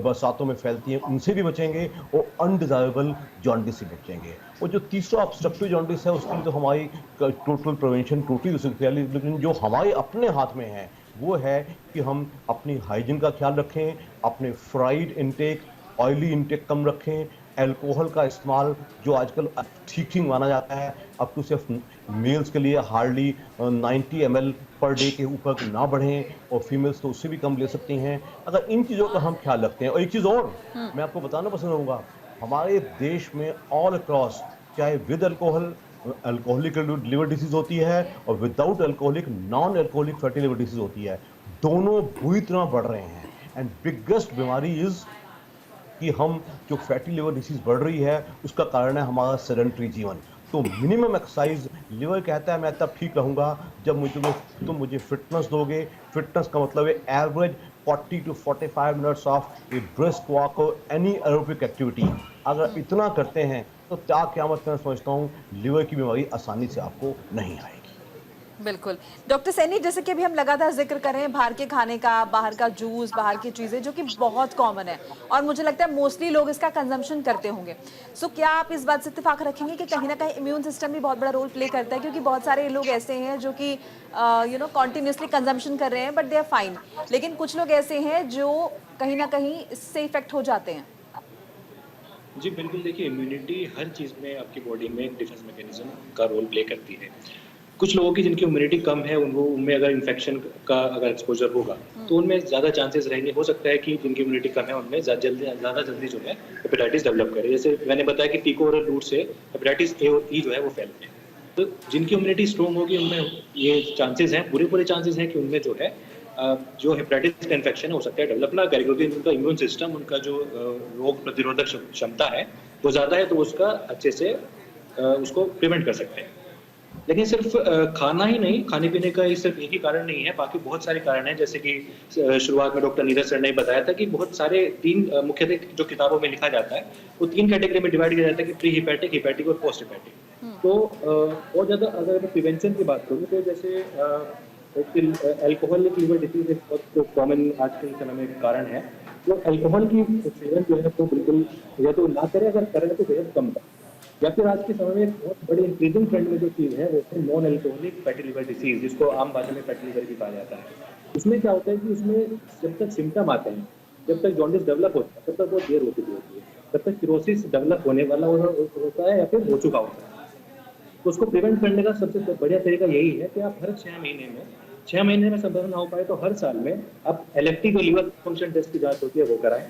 बरसातों में फैलती हैं, उनसे भी बचेंगे और अनडिजायरेबल जॉन्डिस से बचेंगे। और जो तीसरा ऑब्स्ट्रक्टिव जॉन्डिस है, उसके लिए तो हमारी टोटल प्रिवेंशन टोटली हो सकती है, लेकिन जो हमारे अपने हाथ में है वो है कि हम अपनी हाइजीन का ख्याल रखें, अपने फ्राइड इंटेक, ऑयली इंटेक कम रखें, अल्कोहल का इस्तेमाल जो आजकल ठीक माना जाता है, अब तो सिर्फ मेल्स के लिए हार्डली 90 ml पर डे के ऊपर ना बढ़ें, और फीमेल्स तो उससे भी कम ले सकती हैं। अगर इन चीज़ों का हम ख्याल रखते हैं, और एक चीज़ और मैं आपको बताना पसंद करूँगा, हमारे देश में ऑल अक्रॉस, चाहे with alcohol alcoholic liver disease होती है और without alcoholic non alcoholic fatty liver disease होती है, दोनों बुरी तरह बढ़ रहे हैं। एंड बिगेस्ट बीमारी इज कि हम जो फैटी लिवर डिसीज बढ़ रही है उसका कारण है हमारा सेडेंटरी जीवन। तो मिनिमम एक्सरसाइज, लिवर कहता है मैं तब ठीक रहूँगा जब तुम मुझे फिटनेस दोगे। फिटनेस का मतलब है average 40 to 45 minutes of A brisk walk और एनी एरोबिक एक्टिविटी। अगर इतना करते हैं तो क्या मैं समझता हूँ लिवर की बीमारी आसानी से आपको नहीं आएगी। बिल्कुल डॉक्टर सैनी, जैसे कि अभी हम लगातार जिक्र कर रहे हैं बाहर के खाने का, बाहर का जूस, बाहर की चीज़ें जो कि बहुत कॉमन है और मुझे लगता है मोस्टली लोग इसका कंजम्पशन करते होंगे। सो क्या आप इस बात से इत्तेफाक रखेंगे कि कहीं ना कहीं इम्यून सिस्टम भी बहुत बड़ा रोल प्ले करता है? क्योंकि बहुत सारे लोग ऐसे हैं जो कि कॉन्टिन्यूसली कंजम्पशन कर रहे हैं बट दे आर फाइन, लेकिन कुछ लोग ऐसे हैं जो कहीं ना कहीं इससे इफेक्ट हो जाते हैं। जी बिल्कुल, देखिए इम्यूनिटी हर चीज़ में आपकी बॉडी में एक डिफेंस मैकेनिज्म का रोल प्ले करती है। कुछ लोगों की जिनकी इम्यूनिटी कम है, उनमें अगर इन्फेक्शन का अगर एक्सपोजर होगा तो उनमें ज़्यादा चांसेस रहेंगे, हो सकता है कि जिनकी इम्यूनिटी कम है उनमें ज़्यादा जल्दी जो है हेपेटाइटिस डेवलप करे। जैसे मैंने बताया कि फीको ओरल रूट से हेपेटाइटिस ए और ई जो है वो फैलते हैं। तो जिनकी इम्यूनिटी स्ट्रॉन्ग होगी उनमें ये चांसेस हैं, पूरे चांसेस हैं कि उनमें जो है जो हेपेटाइटिस का इन्फेक्शन हो सकता है डेवलप ना करे, क्योंकि उनका इम्यून सिस्टम, उनका जो रोग प्रतिरोधक क्षमता है वो ज़्यादा है, तो उसका अच्छे से उसको प्रिवेंट कर सकते हैं। लेकिन सिर्फ खाना ही नहीं, खाने पीने का सिर्फ एक ही कारण नहीं है, बाकी बहुत सारे कारण हैं। जैसे कि शुरुआत में डॉक्टर नीरज सर ने बताया था कि बहुत सारे 3 मुख्यतः जो किताबों में लिखा जाता है वो 3 कैटेगरी में डिवाइड किया जाता है कि प्री हिपैटिक, हिपैटिक और पोस्ट हिपैटिक। तो बहुत ज़्यादा अगर मैं प्रिवेंशन की बात करूँ तो जैसे अल्कोहलिक लिवर डिसीज एक बहुत कॉमन आज के समय में कारण है। तो अल्कोहल की सेवन जो है तो बिल्कुल या तो ना करें, अगर करें तो बेहद कम करें। या फिर आज के समय में एक बहुत बड़ी इंक्रीजिंग ट्रेंड में जो चीज़ है वो है non alcoholic fatty liver disease, जिसको आम भाषा में फैटी लिवर भी कहा जाता है। उसमें क्या होता है कि उसमें जब तक सिम्टम आते हैं, जब तक जॉन्डिस डेवलप होता है, तब तक बहुत देर हो चुकी होती है, तब तक सिरोसिस डेवलप होने वाला होता है या फिर हो चुका होता है। तो उसको प्रिवेंट करने का सबसे बढ़िया तरीका यही है कि आप हर 6 महीने में संभव ना हो पाए तो हर साल में आप एलएफटी जो लिवर फंक्शन टेस्ट की जांच होती है वो कराएं।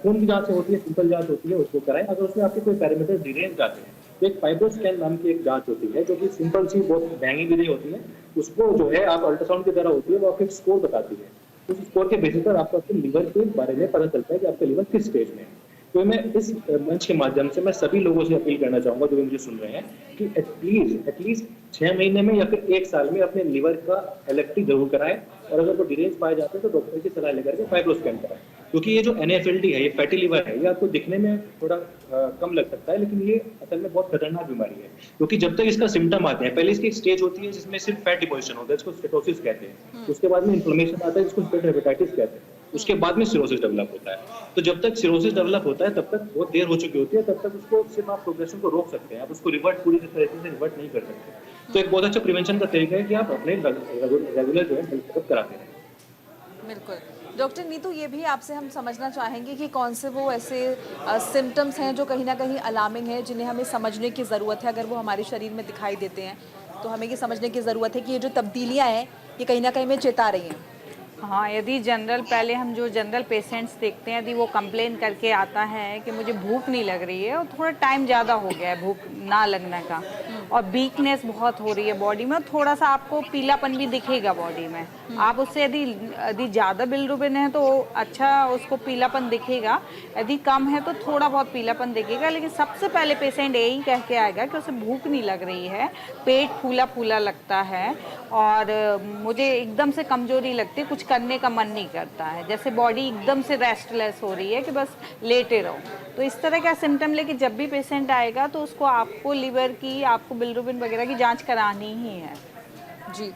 खून की जांच से होती है, सिंपल जांच होती है, उसको कराएं। अगर उसमें आपके कोई पैरामीटर डिरेंज जाते हैं तो एक फाइब्रोस्कैन नाम की एक जांच होती है जो कि सिंपल सी, बहुत महंगी भी नहीं होती है। उसको जो है आप अल्ट्रासाउंड की तरह होती है, वो आपको एक स्कोर बताती है। उस स्कोर के बेसिस पर आपको आपके लिवर के बारे में पता चलता है कि आपका लिवर किस स्टेज में है। तो मैं इस मंच के माध्यम से मैं सभी लोगों से अपील करना चाहूंगा जो भी मुझे सुन रहे हैं कि एटलीस्ट 6 महीने में या फिर 1 साल में अपने लिवर का एलएफटी जरूर कराएं, और अगर वो डिरेंज पाए जाते हैं तो डॉक्टर की सलाह लेकर के फाइब्रोस्कैन कराएं। क्योंकि ये जो NAFLD है, ये फैटी लिवर है, ये आपको दिखने में थोड़ा कम लग सकता है, लेकिन ये असल में बहुत खतरनाक बीमारी है। क्योंकि जब तक इसका सिम्टम आते हैं, पहले इसकी एक स्टेज होती है जिसमें सिर्फ फैट डिपोजिशन होता है, इसको स्टेटोसिस कहते हैं। उसके बाद में इन्फ्लेमेशन आता है, जिसको हेपेटाइटिस कहते हैं। उसके बाद में सिरोसिस डेवलप होता है। तो जब तक सिरोसिस डेवलप होता है तब तक बहुत देर हो चुकी होती है, तब तक उसको सिर्फ आप प्रोग्रेशन को रोक सकते हैं, आप उसको रिवर्ट पूरी तरीके से रिवर्ट नहीं कर सकते। तो एक बहुत अच्छा प्रिवेंशन का तरीका है कि आप अपने रेगुलर जो है हेल्थ चेकअप कराते रहें। बिल्कुल। डॉक्टर नीतू, ये भी आपसे हम समझना चाहेंगे कि कौन से वो ऐसे सिम्टम्स हैं जो कहीं ना कहीं अलार्मिंग है, जिन्हें हमें समझने की ज़रूरत है। अगर वो हमारे शरीर में दिखाई देते हैं तो हमें ये समझने की ज़रूरत है कि ये जो तब्दीलियाँ हैं ये कहीं ना कहीं हमें चेता रही हैं। हाँ, यदि पहले हम जो जनरल पेशेंट्स देखते हैं, यदि वो कंप्लेन करके आता है कि मुझे भूख नहीं लग रही है और थोड़ा टाइम ज़्यादा हो गया है भूख ना लगने का, और वीकनेस बहुत हो रही है बॉडी में, थोड़ा सा आपको पीलापन भी दिखेगा बॉडी में। आप उससे यदि ज़्यादा बिलिरुबिन है तो अच्छा उसको पीलापन दिखेगा, यदि कम है तो थोड़ा बहुत पीलापन दिखेगा। लेकिन सबसे पहले पेशेंट यही कह के आएगा कि उसे भूख नहीं लग रही है, पेट फूला फूला लगता है और मुझे एकदम से कमजोरी लगती है, कुछ करने का मन नहीं करता है, जैसे बॉडी एकदम से रेस्टलेस हो रही है कि बस लेटे रहो। तो इस तरह का सिम्टम लेके जब भी पेशेंट आएगा तो उसको आपको लिवर की, आपको बिलिरुबिन वगैरह की जांच करानी ही है। जी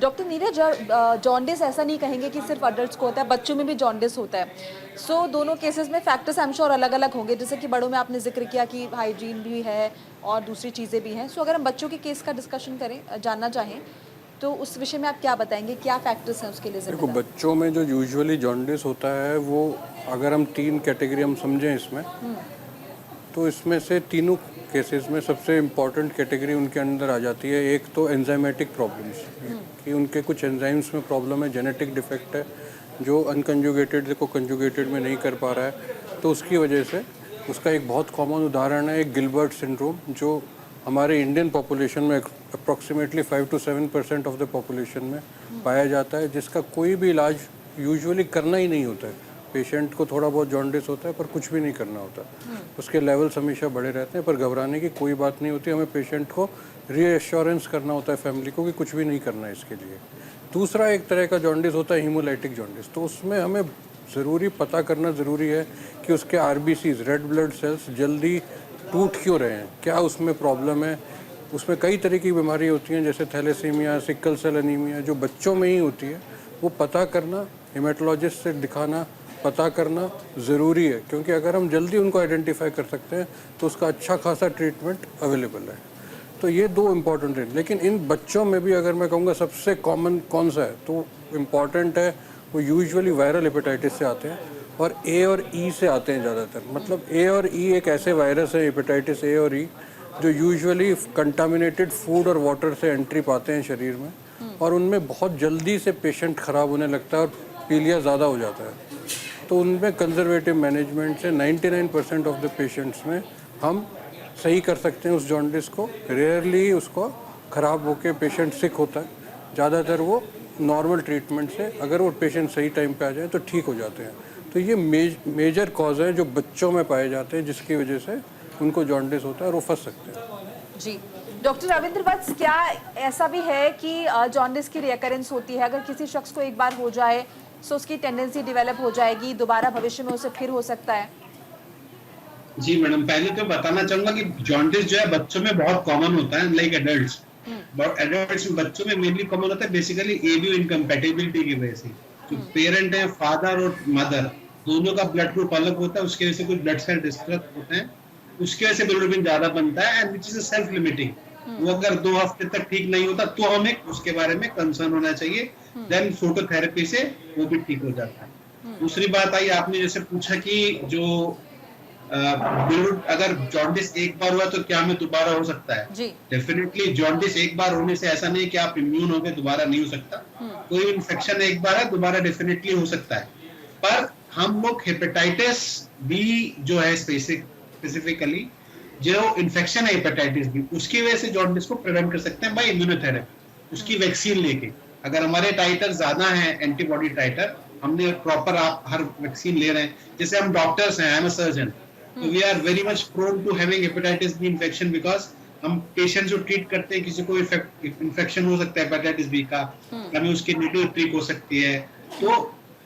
डॉक्टर नीरज, जॉन्डिस ऐसा नहीं कहेंगे कि सिर्फ अडल्ट्स को होता है, बच्चों में भी जॉन्डिस होता है। सो दोनों केसेस में फैक्टर्स आई एम श्योर अलग अलग होंगे। जैसे कि बड़ों में आपने जिक्र किया कि हाइजीन भी है और दूसरी चीज़ें भी हैं। सो अगर हम बच्चों के केस का डिस्कशन करें, जानना चाहें तो उस विषय में आप क्या बताएंगे, क्या फैक्टर्स हैं उसके लिए? देखो, बच्चों में जो यूजुअली जॉन्डिस होता है वो अगर हम 3 कैटेगरी हम समझें इसमें, तो इसमें से तीनों केसेस में सबसे इम्पॉर्टेंट कैटेगरी उनके अंदर आ जाती है। एक तो एंजाइमेटिक प्रॉब्लम्स, कि उनके कुछ एंजाइम्स में प्रॉब्लम है, जेनेटिक डिफेक्ट है जो अनकंजुगेटेड को कंजुगेटेड में नहीं कर पा रहा है, तो उसकी वजह से उसका एक बहुत कॉमन उदाहरण है एक गिलबर्ट सिंड्रोम, जो हमारे इंडियन पॉपुलेशन में approximately 5 to 7% of the population में पाया जाता है, जिसका कोई भी इलाज यूजुअली करना ही नहीं होता है। पेशेंट को थोड़ा बहुत जॉन्डिस होता है पर कुछ भी नहीं करना होता, उसके लेवल्स हमेशा बढ़े रहते हैं, पर घबराने की कोई बात नहीं होती। हमें पेशेंट को रीएश्योरेंस करना होता है फैमिली को कि कुछ भी नहीं करना है इसके लिए। दूसरा एक तरह का जॉन्डिस होता है हीमोलाइटिक जॉन्डिस, तो उसमें हमें ज़रूरी पता करना ज़रूरी है कि उसके RBCs, रेड ब्लड सेल्स, जल्दी टूट क्यों रहे हैं, क्या उसमें प्रॉब्लम है। उसमें कई तरह की बीमारी होती हैं जैसे थैलेसीमिया, सिकल सेल एनीमिया, जो बच्चों में ही होती है। वो पता करना, हेमेटोलॉजिस्ट से दिखाना, पता करना ज़रूरी है, क्योंकि अगर हम जल्दी उनको आइडेंटिफाई कर सकते हैं तो उसका अच्छा खासा ट्रीटमेंट अवेलेबल है। तो ये 2 इम्पॉर्टेंट हैं। लेकिन इन बच्चों में भी अगर मैं कहूँगा सबसे कॉमन कौन सा है तो इम्पॉर्टेंट है, वो यूजुअली वायरल हेपेटाइटिस से आते हैं और A और E से आते हैं ज़्यादातर। मतलब A और E एक ऐसे वायरस है, हेपेटाइटिस A और E, जो यूजुअली कंटामिनेटेड फूड और वाटर से एंट्री पाते हैं शरीर में, और उनमें बहुत जल्दी से पेशेंट ख़राब होने लगता है और पीलिया ज़्यादा हो जाता है। तो उनमें कंजर्वेटिव मैनेजमेंट से 99% ऑफ द पेशेंट्स में हम सही कर सकते हैं उस जॉन्डिस को। रेयरली उसको ख़राब होकर पेशेंट सिक होता है, ज़्यादातर वो नॉर्मल ट्रीटमेंट से अगर वो पेशेंट सही टाइम पे आ जाए तो ठीक हो जाते हैं। तो ये मेजर कॉज है जो बच्चों में पाए जाते हैं जिसकी वजह से उनको जॉन्डिस होता है और वो फंस सकते हैं। जी डॉक्टर रविंद्र वत्स, क्या ऐसा भी है कि जॉन्डिस की रिकरेंस होती है? अगर किसी शख्स को एक बार हो जाए तो उसकी टेंडेंसी डेवलप हो जाएगी, दोबारा भविष्य में उसे फिर हो सकता है? जी मैडम, पहले तो बताना चाहूंगा कि जॉन्डिस जो है बच्चों में बहुत कॉमन होता है, लाइक एडल्ट्स। बट एडल्ट्स में, बच्चों में मेनली कॉमन होता है बेसिकली एबीओ इनकम्पैटिबिलिटी की वजह से। जो पेरेंट है, फादर और मदर, दोनों का ब्लड ग्रुप अलग होता है, उसकी वजह से कुछ ब्लड सेल डिस्ट्रक्ट होते हैं, उसकी वजह से बिलिरुबिन ज्यादा बनता है, and which is self limiting. वो अगर 2 हफ्ते तक ठीक नहीं होता तो हमें उसके बारे में कंसर्न होना चाहिए। देन फोटोथेरेपी से वो भी ठीक हो जाता है। दूसरी बात आई, आपने जैसे पूछा कि जो अगर जॉन्डिस एक बार हुआ तो क्या हमें दोबारा हो सकता है? जी। डेफिनेटली जॉन्डिस एक बार होने से ऐसा नहीं कि आप इम्यून हो गए दोबारा नहीं हो सकता। कोई इन्फेक्शन एक बार है, दोबारा डेफिनेटली हो सकता है। पर हम लोग हेपेटाइटिस बी जो है स्पेसिफिकली जो इन्फेक्शन है हेपेटाइटिस बी, उसकी वजह से जॉन्डिस को प्रिवेंट कर सकते हैं बाय इम्यूनोथेरेपी, उसकी वैक्सीन लेके। अगर हमारे टाइटर ज्यादा है, एंटीबॉडी टाइटर, हमने प्रॉपर आप हर वैक्सीन ले रहे हैं, जैसे हम डॉक्टर्स हैं, आई एम अ सर्जन, तो we are very much prone to having hepatitis B infection, because हम पेशेंट जो ट्रीट करते हैं, किसी को इन्फेक्शन हो सकता है हेपेटाइटिस बी का, हमें उसकी नेगेटिव ट्रीट हो सकती है। तो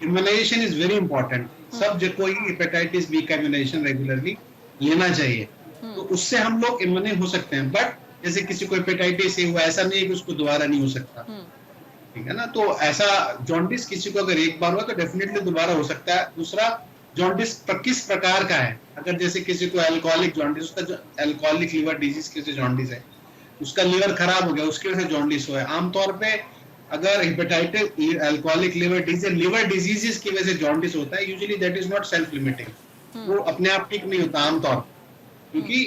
इम्यूनाइजेशन इज वेरी इंपॉर्टेंट। सब जो कोई हेपेटाइटिस बी का इम्यूनाइजेशन रेगुलरली लेना चाहिए, तो उससे हम लोग इम्यून हो सकते हैं। बट जैसे किसी को हेपेटाइटिस हुआ, ऐसा नहीं है कि उसको दोबारा नहीं हो सकता, ठीक है ना। तो ऐसा जॉन्डिस किसी को अगर एक बार हुआ तो डेफिनेटली दोबारा हो सकता है। दूसरा, जॉन्डिस किस प्रकार का है? अगर जैसे किसी को एल्कोहलिक जॉन्डिस, उसका जो एल्कोहलिक लिवर डिजीज की जॉन्डिस है, उसका लिवर खराब हो गया, उसकी वजह से जॉन्डिस हुआ है। आमतौर पे अगर हेपेटाइटिस, एल्कोहलिक लिवर डिजीजेस की वजह से जॉन्डिस होता है, usually that is not self limiting, वो अपने आप ठीक नहीं होता आमतौर, क्योंकि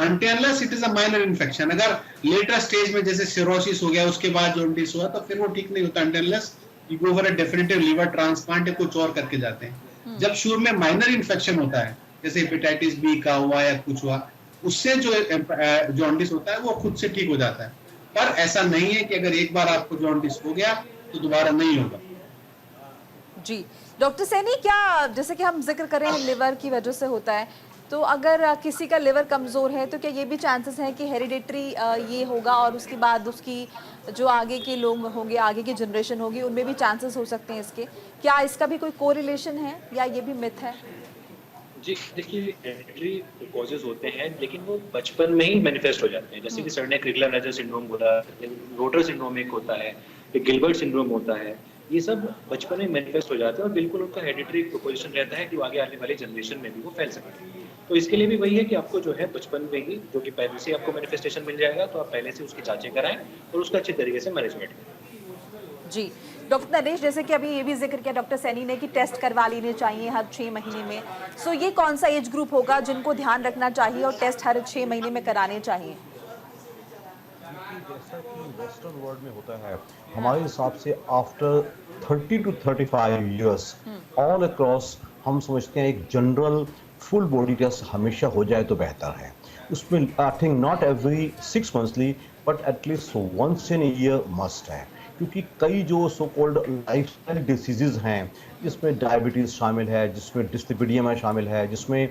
until it is a minor infection. अगर लेटर स्टेज में जैसे सिरोसिस हो गया, उसके बाद जॉन्डिस हुआ, तो फिर वो ठीक नहीं होता until you go for a definitive liver transplant या कुछ और करके जाते हैं। जब शुरू में माइनर इन्फेक्शन होता है, जैसे हेपेटाइटिस बी का हुआ या कुछ हुआ, उससे जो जॉन्डिस होता है वो खुद से ठीक हो जाता है। पर ऐसा नहीं है कि अगर एक बार आपको जॉन्डिस हो गया तो दोबारा नहीं होगा। जी डॉक्टर सैनी, क्या जैसे कि हम जिक्र कर रहे हैं लिवर की वजह से होता है, तो अगर किसी का लिवर कमज़ोर है तो क्या ये भी चांसेस हैं कि हेरिडेटरी ये होगा और उसके बाद उसकी जो आगे के लोग होंगे, आगे की जनरेशन होगी, उनमें भी चांसेस हो सकते हैं इसके? क्या इसका भी कोई कोरिलेशन है या ये भी मिथ है? जी देखिए, हेरिडिटरी कॉजेज होते हैं, लेकिन वो बचपन में ही मैनिफेस्ट हो जाते हैं। जैसे कि सर ने क्रिगलर-नाइजर सिंड्रोम बोला, रोटर सिंड्रोम एक होता है, एक गिलबर्ट सिंड्रोम होता है, ये सब बचपन में मैनिफेस्ट हो जाते हैं और बिल्कुल उनका हेरिडिटरी प्रोपोजिशन रहता है कि वो आगे आने वाली जनरेशन में भी वो फैल सकते हैं। तो इसके लिए भी वही है कि आपको जो है बचपन में ही, जो कि पहले से आपको मैनिफेस्टेशन मिल जाएगा, तो आप पहले से उसकी जांचें कराएं और उसका अच्छे तरीके से मैनेजमेंट करें। जी डॉक्टर नरेश, जैसे कि अभी ये भी जिक्र किया डॉक्टर सैनी ने कि टेस्ट करवा लेने चाहिए हर 6 महीने में, सो ये कौन सा एज ग्रुप होगा जिनको ध्यान रखना चाहिए और टेस्ट हर 6 महीने में कराने चाहिए? जैसा कि वेस्टर्न वर्ल्ड में होता है, हमारे हिसाब से after 30 to 35 years all across हम समझते हैं एक जनरल फुल बॉडी टेस्ट हमेशा हो जाए तो बेहतर है। उसमें I think not every 6 monthly but at least once in year must है, क्योंकि कई जो सो कॉल्ड लाइफस्टाइल डिसीजेज हैं, जिसमें डायबिटीज़ शामिल है, जिसमें डिस्लिपिडियम शामिल है, जिसमें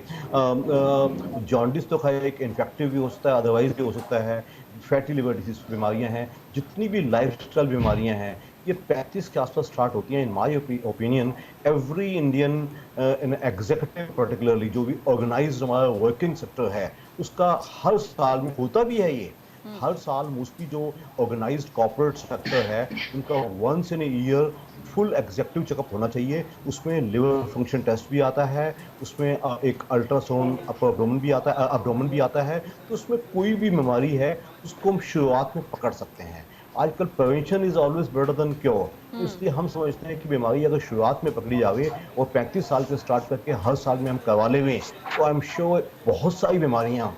जॉन्डिस तो खैर एक इन्फेक्टिव भी हो सकता है, अदरवाइज भी हो सकता है, फैटी लिवर डिसीज बीमारियां हैं, जितनी भी लाइफस्टाइल बीमारियां हैं, ये 35 के आसपास स्टार्ट होती हैं। In my opinion every Indian in executive particularly जो भी ऑर्गेनाइज्ड हमारा वर्किंग सेक्टर है, उसका हर साल में होता भी है। ये हर साल मोस्टली जो ऑर्गेनाइज्ड कॉर्पोरेट सेक्टर है, उनका once in year full executive checkup होना चाहिए। उसमें लिवर फंक्शन टेस्ट भी आता है, उसमें एक अल्ट्रासाउंड अपर एब्डोमेन भी आता है। तो उसमें कोई भी बीमारी है उसको हम शुरुआत में पकड़ सकते हैं। आजकल prevention is always better than cure, इसलिए हम समझते हैं कि बीमारी अगर शुरुआत में पकड़ी जावे और 35 साल से स्टार्ट करके हर साल में हम करवा लेंगे, तो आई एम श्योर बहुत सारी बीमारियाँ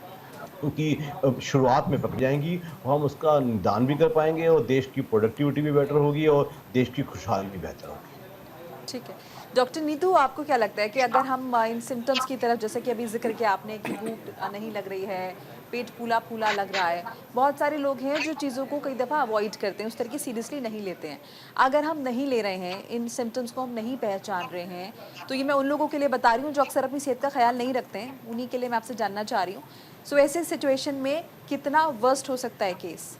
उनकी शुरुआत में पक जाएंगी और हम उसका निदान भी कर पाएंगे और देश की प्रोडक्टिविटी भी बेटर होगी और देश की खुशहाली भी बेहतर होगी। ठीक है डॉक्टर नीतू, आपको क्या लगता है कि अगर हम इन सिम्टम्स की तरफ, जैसे कि अभी जिक्र किया आपने कि भूख नहीं लग रही है, पेट फूला फूला लग रहा है, बहुत सारे लोग हैं जो चीज़ों को कई दफ़ा अवॉइड करते हैं, उस तरह की सीरियसली नहीं लेते हैं। अगर हम नहीं ले रहे हैं, इन सिम्टम्स को हम नहीं पहचान रहे हैं, तो ये मैं उन लोगों के लिए बता रही हूँ जो अक्सर अपनी सेहत का ख्याल नहीं रखते हैं, उन्हीं के लिए मैं आपसे जानना चाह रही हूँ सो ऐसे सिचुएशन में कितना वर्स्ट हो सकता है केस?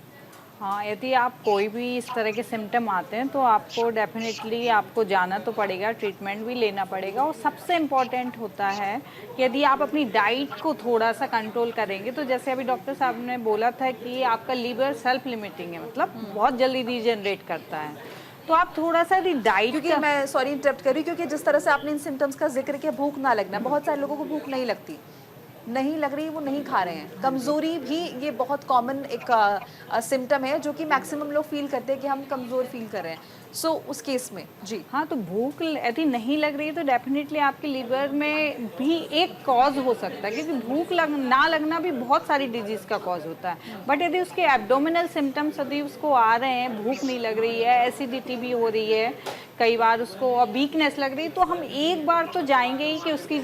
हाँ, यदि आप कोई भी इस तरह के सिम्टम आते हैं तो आपको डेफिनेटली आपको जाना तो पड़ेगा, ट्रीटमेंट भी लेना पड़ेगा। और सबसे इम्पॉर्टेंट होता है कि यदि आप अपनी डाइट को थोड़ा सा कंट्रोल करेंगे, तो जैसे अभी डॉक्टर साहब ने बोला था कि आपका लीवर सेल्फ लिमिटिंग है, मतलब बहुत जल्दी रीजनरेट करता है, तो आप थोड़ा सा डाइट, क्योंकि मैं सॉरी इंटरप्ट कर रही हूँ, क्योंकि जिस तरह से आपने इन सिम्टम्स का जिक्र किया, भूख ना लगना, बहुत सारे लोगों को भूख नहीं लगती, नहीं लग रही, वो नहीं खा रहे हैं। कमज़ोरी भी ये बहुत कॉमन एक सिम्टम है जो कि मैक्सिमम लोग फील करते हैं कि हम कमज़ोर फील कर रहे हैं। सो उस केस में जी हाँ, तो भूख यदि नहीं लग रही है तो डेफिनेटली आपके लीवर में भी एक कॉज हो सकता है, क्योंकि भूख ना लगना भी बहुत सारी डिजीज़ का कॉज होता है। बट यदि उसके एब्डोमिनल सिम्टम्स यदि उसको आ रहे हैं, भूख नहीं लग रही है, एसिडिटी भी हो रही है, कई बार उसको वीकनेस लग रही है, तो हम एक बार तो जाएंगे ही कि उसकी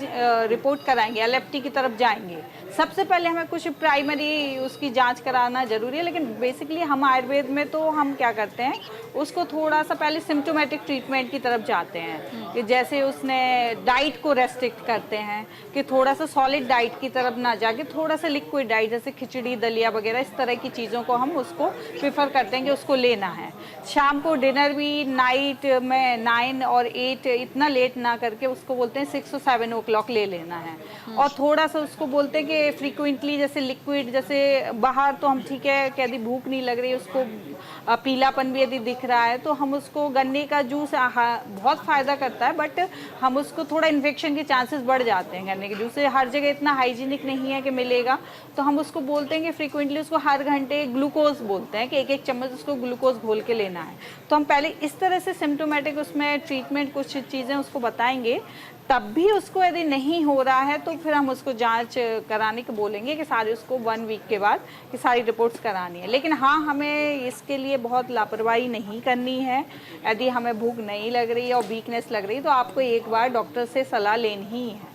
रिपोर्ट कराएंगे, एलएफटी की तरफ जाएंगे। सबसे पहले हमें कुछ प्राइमरी उसकी जांच कराना जरूरी है, लेकिन बेसिकली हम आयुर्वेद में तो हम क्या करते हैं, उसको थोड़ा सा पहले सिम्टोमेटिक ट्रीटमेंट की तरफ जाते हैं, कि जैसे उसने डाइट को रेस्ट्रिक्ट करते हैं कि थोड़ा सा सॉलिड डाइट की तरफ ना जाके थोड़ा सा लिक्विड डाइट, जैसे खिचड़ी, दलिया वगैरह, इस तरह की चीज़ों को हम उसको प्रेफर करते हैं कि उसको लेना है। शाम को डिनर भी नाइट में 9 और 8 इतना लेट ना करके उसको बोलते हैं 6 और 7 ओ क्लॉक ले लेना है। और थोड़ा सा उसको बोलते हैं कि फ्रीक्वेंटली जैसे लिक्विड, जैसे बाहर तो हम ठीक है कि यदि भूख नहीं लग रही, उसको पीलापन भी यदि दिख रहा है तो हम उसको गन्ने का जूस बहुत फ़ायदा करता है, बट हम उसको थोड़ा इन्फेक्शन के चांसेस बढ़ जाते हैं। गन्ने के जूस से हर जगह इतना हाइजीनिक नहीं है कि मिलेगा, तो हम उसको बोलते हैं कि फ्रीक्वेंटली उसको हर घंटे ग्लूकोज बोलते हैं कि 1-1 चम्मच उसको ग्लूकोज घोल के लेना है। तो हम पहले इस तरह से सिम्टोमेटिक उसमें ट्रीटमेंट कुछ चीज़ें उसको बताएंगे, तब भी उसको यदि नहीं हो रहा है तो फिर हम उसको जांच कराने को बोलेंगे कि सारी उसको 1 वीक के बाद कि सारी रिपोर्ट्स करानी है। लेकिन हाँ, हमें इसके लिए बहुत लापरवाही नहीं करनी है। यदि हमें भूख नहीं लग रही है और वीकनेस लग रही है तो आपको एक बार डॉक्टर से सलाह लेनी ही है।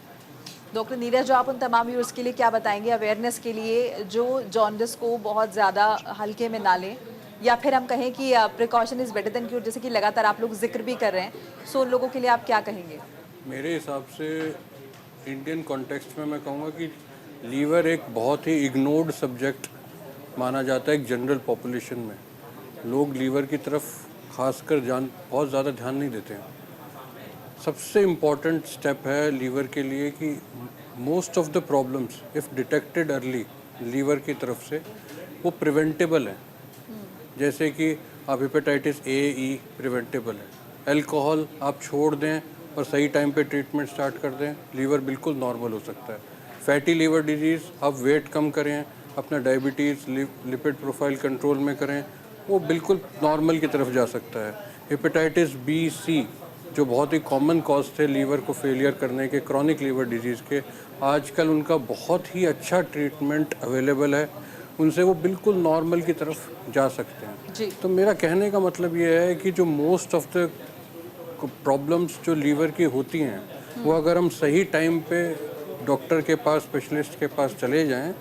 डॉक्टर नीरज, जो आप उन तमाम व्यूअर्स के लिए क्या बताएंगे अवेयरनेस के लिए, जो जॉन्डिस को बहुत ज़्यादा हल्के में ना लें, या फिर हम कहें कि precaution is better than cure, जैसे कि लगातार आप लोग जिक्र भी कर रहे हैं, सो उन लोगों के लिए आप क्या कहेंगे? मेरे हिसाब से इंडियन कॉन्टेक्स्ट में मैं कहूँगा कि लीवर एक बहुत ही इग्नोर्ड सब्जेक्ट माना जाता है एक जनरल पॉपुलेशन में। लोग लीवर की तरफ खासकर बहुत ज़्यादा ध्यान नहीं देते हैं। सबसे इम्पॉर्टेंट स्टेप है लीवर के लिए कि most of the problems if detected early liver की तरफ से वो प्रिवेंटेबल है। जैसे कि आप हेपेटाइटिस ए, ई प्रिवेंटेबल है। अल्कोहल आप छोड़ दें और सही टाइम पे ट्रीटमेंट स्टार्ट कर दें, लीवर बिल्कुल नॉर्मल हो सकता है। फैटी लीवर डिजीज़, आप वेट कम करें, अपना डायबिटीज़, लिपिड प्रोफाइल कंट्रोल में करें, वो बिल्कुल नॉर्मल की तरफ जा सकता है। हेपेटाइटिस बी, सी जो बहुत ही कॉमन कॉज थे लीवर को फेलियर करने के, क्रॉनिक लीवर डिजीज़ के, आजकल उनका बहुत ही अच्छा ट्रीटमेंट अवेलेबल है, उनसे वो बिल्कुल नॉर्मल की तरफ जा सकते हैं जी। तो मेरा कहने का मतलब ये है कि जो मोस्ट ऑफ द प्रॉब्लम्स जो लीवर की होती हैं, वो अगर हम सही टाइम पे डॉक्टर के पास, स्पेशलिस्ट के पास चले जाएं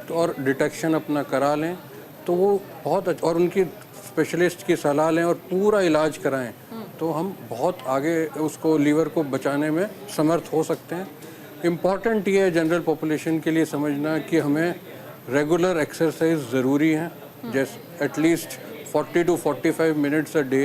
तो और डिटेक्शन अपना करा लें तो वो बहुत अच्छा, और उनकी स्पेशलिस्ट की सलाह लें और पूरा इलाज कराएं, तो हम बहुत आगे उसको लीवर को बचाने में समर्थ हो सकते हैं। इम्पॉर्टेंट ये है जनरल पॉपुलेशन के लिए समझना कि हमें रेगुलर एक्सरसाइज ज़रूरी है, जैसे at least 40 to 45 minutes a day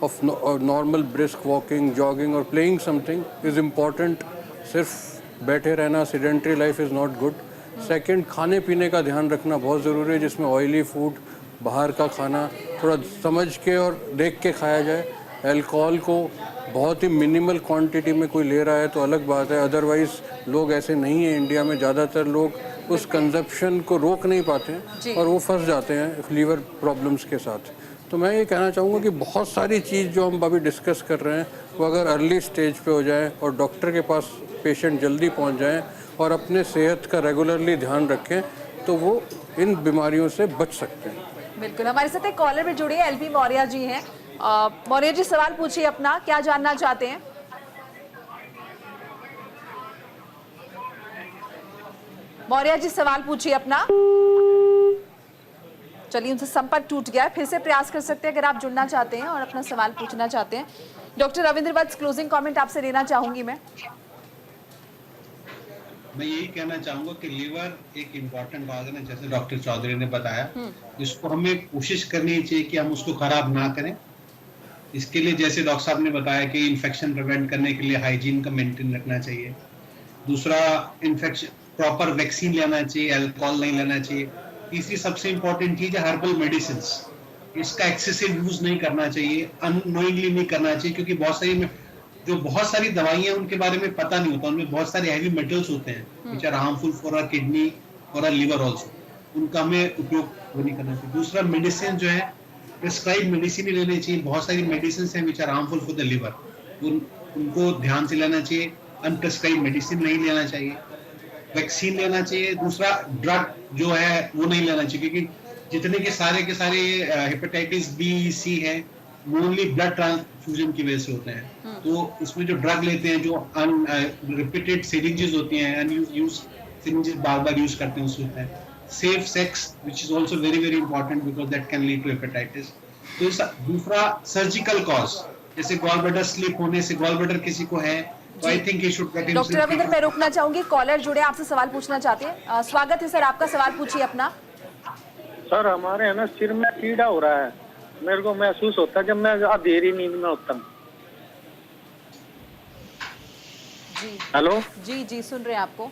of normal brisk walking, jogging or playing something is important. सिर्फ बैठे रहना, sedentary life is not good. Second, खाने पीने का ध्यान रखना बहुत ज़रूरी है, जिसमें ऑयली फूड, बाहर का खाना थोड़ा समझ के और देख के खाया जाए। अल्कोहल को बहुत ही मिनिमल क्वांटिटी में कोई ले रहा है तो अलग बात है, अदरवाइज़ लोग ऐसे नहीं हैं इंडिया में, ज़्यादातर लोग उस कंजप्शन को रोक नहीं पाते हैं और वो फंस जाते हैं लीवर प्रॉब्लम्स के साथ। तो मैं ये कहना चाहूँगा कि बहुत सारी चीज़ जो हम अभी डिस्कस कर रहे हैं वो अगर अर्ली स्टेज पे हो जाए और डॉक्टर के पास पेशेंट जल्दी पहुँच जाएं और अपने सेहत का रेगुलरली ध्यान रखें तो वो इन बीमारियों से बच सकते हैं। बिल्कुल, हमारे साथ एक कॉलर भी जुड़े हैं, एलपी मौर्य जी हैं। मौर्य जी, सवाल पूछिए अपना, क्या जानना चाहते हैं? मौर्य जी, सवाल पूछिए अपना। चलिए, उनसे संपर्क टूट गया, फिर से प्रयास कर सकते हैं अगर आप जुड़ना चाहते हैं और अपना सवाल पूछना चाहते हैं। डॉक्टर रविंद्र वत्स, क्लोजिंग कमेंट आपसे लेना चाहूंगी मैं। मैं यही कहना चाहूंगा कि लीवर एक इम्पॉर्टेंट ऑर्गन है, जैसे डॉक्टर चौधरी ने बताया, जिसको हमें कोशिश करनी चाहिए कि हम उसको खराब ना करें। इसके लिए जैसे डॉक्टर साहब ने बताया कि इन्फेक्शन प्रिवेंट करने के लिए हाइजीन का मेंटेन रखना चाहिए। दूसरा, इन्फेक्शन प्रॉपर वैक्सीन लेना चाहिए, अल्कोहल नहीं लेना चाहिए। तीसरी सबसे इम्पोर्टेंट चीज है हर्बल मेडिसिन। इसका एक्सेसिव यूज नहीं करना चाहिए, अननोइंगली नहीं करना चाहिए, क्योंकि बहुत सारी दवाइयां उनके बारे में पता नहीं होता, उनमें बहुत सारे हैवी मेटल्स होते हैं which are harmful for our kidney और आवर लिवर आल्सो। उनका हमें उपयोग नहीं करना चाहिए। दूसरा, मेडिसिन जो है प्रिस्क्राइब मेडिसिन ही लेनी चाहिए। बहुत सारी मेडिसिन हैं which are harmful for the liver, उनको ध्यान से लेना चाहिए। अनप्रिस्क्राइब मेडिसिन नहीं लेना चाहिए, वैक्सीन लेना चाहिए। दूसरा, ड्रग जो है वो नहीं लेना चाहिए, क्योंकि जितने के सारे हेपेटाइटिस बी सी है मोनली ब्लड ट्रांसफ्यूजन की वजह से होते हैं। तो इसमें जो ड्रग लेते हैं, जो रिपीटेड सिरिंजेस होती हैं, अनयूज सिरिंजेस बार यूज करते हैं, उसमें होता है। Safe sex which is also very very important because that can lead to hepatitis. तो दूसरा, सर्जिकल कॉज, जैसे गॉल ब्लैडर स्लिप होने से गॉल ब्लैडर किसी को है, तो I think he should get in. Doctor Ravindra, मैं रोकना चाहूंगी, कॉलर जुड़े आपसे सवाल पूछना चाहते हैं। स्वागत है सर, आपका सवाल पूछिए अपना। सर, हमारे है ना सिर में कीड़ा हो रहा है, मेरे को महसूस होता है जब मैं अंधेरी नींद में होता हूँ। जी हेलो जी जी, सुन रहे हैं आपको।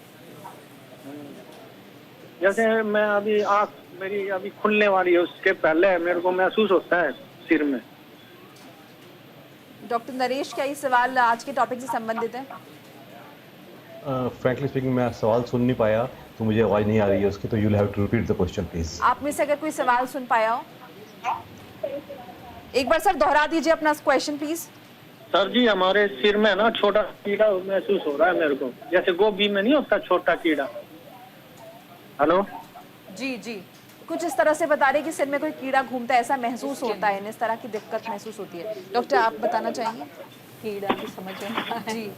जैसे मैं अभी आँख मेरी अभी खुलने वाली है, उसके पहले मेरे को महसूस होता है सिर में। डॉक्टर नरेश, क्या ये सवाल आज के टॉपिक से संबंधित है? फ्रैंकली स्पीकिंग, मैं सवाल सुन नहीं पाया, तो मुझे आवाज नहीं आ रही है उसकी, तो you will have to repeat the question please. आप में से अगर कोई सवाल सुन पाया हो, एक बार सर दोहरा दीजिए अपना क्वेश्चन प्लीज। सर जी, हमारे सिर में ना छोटा कीड़ा महसूस हो रहा है मेरे को, जैसे गोभी में नहीं होता छोटा कीड़ा। हेलो जी जी, कुछ इस तरह से बता रहे कि सिर में कोई कीड़ा घूमता है, ऐसा महसूस होता है, इस तरह की दिक्कत महसूस होती है। डॉक्टर, आप बताना चाहेंगे? कीड़ा की समझ में जी,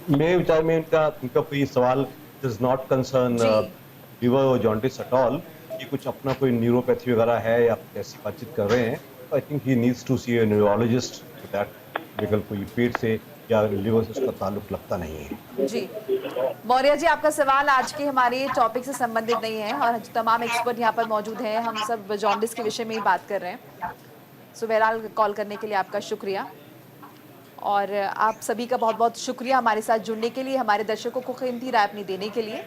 मेरे विचार में इनका कोई सवाल डज नॉट कंसर्न लिवर और जॉन्डिस एट ऑल, कि कुछ अपना कोई न्यूरोपैथी वगैरह है या कैसी बातचीत कर रहे हैं। I think he needs to see a neurologist that, because कोई पेट से या लिवर से उसका ताल्लुक लगता नहीं है। जी मौर्य जी, आपका सवाल आज के हमारे टॉपिक से संबंधित नहीं है और तमाम एक्सपर्ट यहाँ पर मौजूद हैं, हम सब जॉन्डिस के विषय में ही बात कर रहे हैं। सो बहरहाल, कॉल करने के लिए आपका शुक्रिया, और आप सभी का बहुत बहुत शुक्रिया हमारे साथ जुड़ने के लिए, हमारे दर्शकों को कीमती राय अपनी देने के लिए।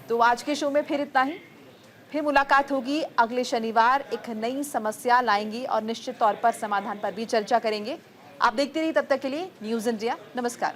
तो आज के शो में फिर इतना ही, फिर मुलाकात होगी अगले शनिवार। एक नई समस्या लाएंगी और निश्चित तौर पर समाधान पर भी चर्चा करेंगे। आप देखते रहिए, तब तक के लिए न्यूज़ इंडिया। नमस्कार।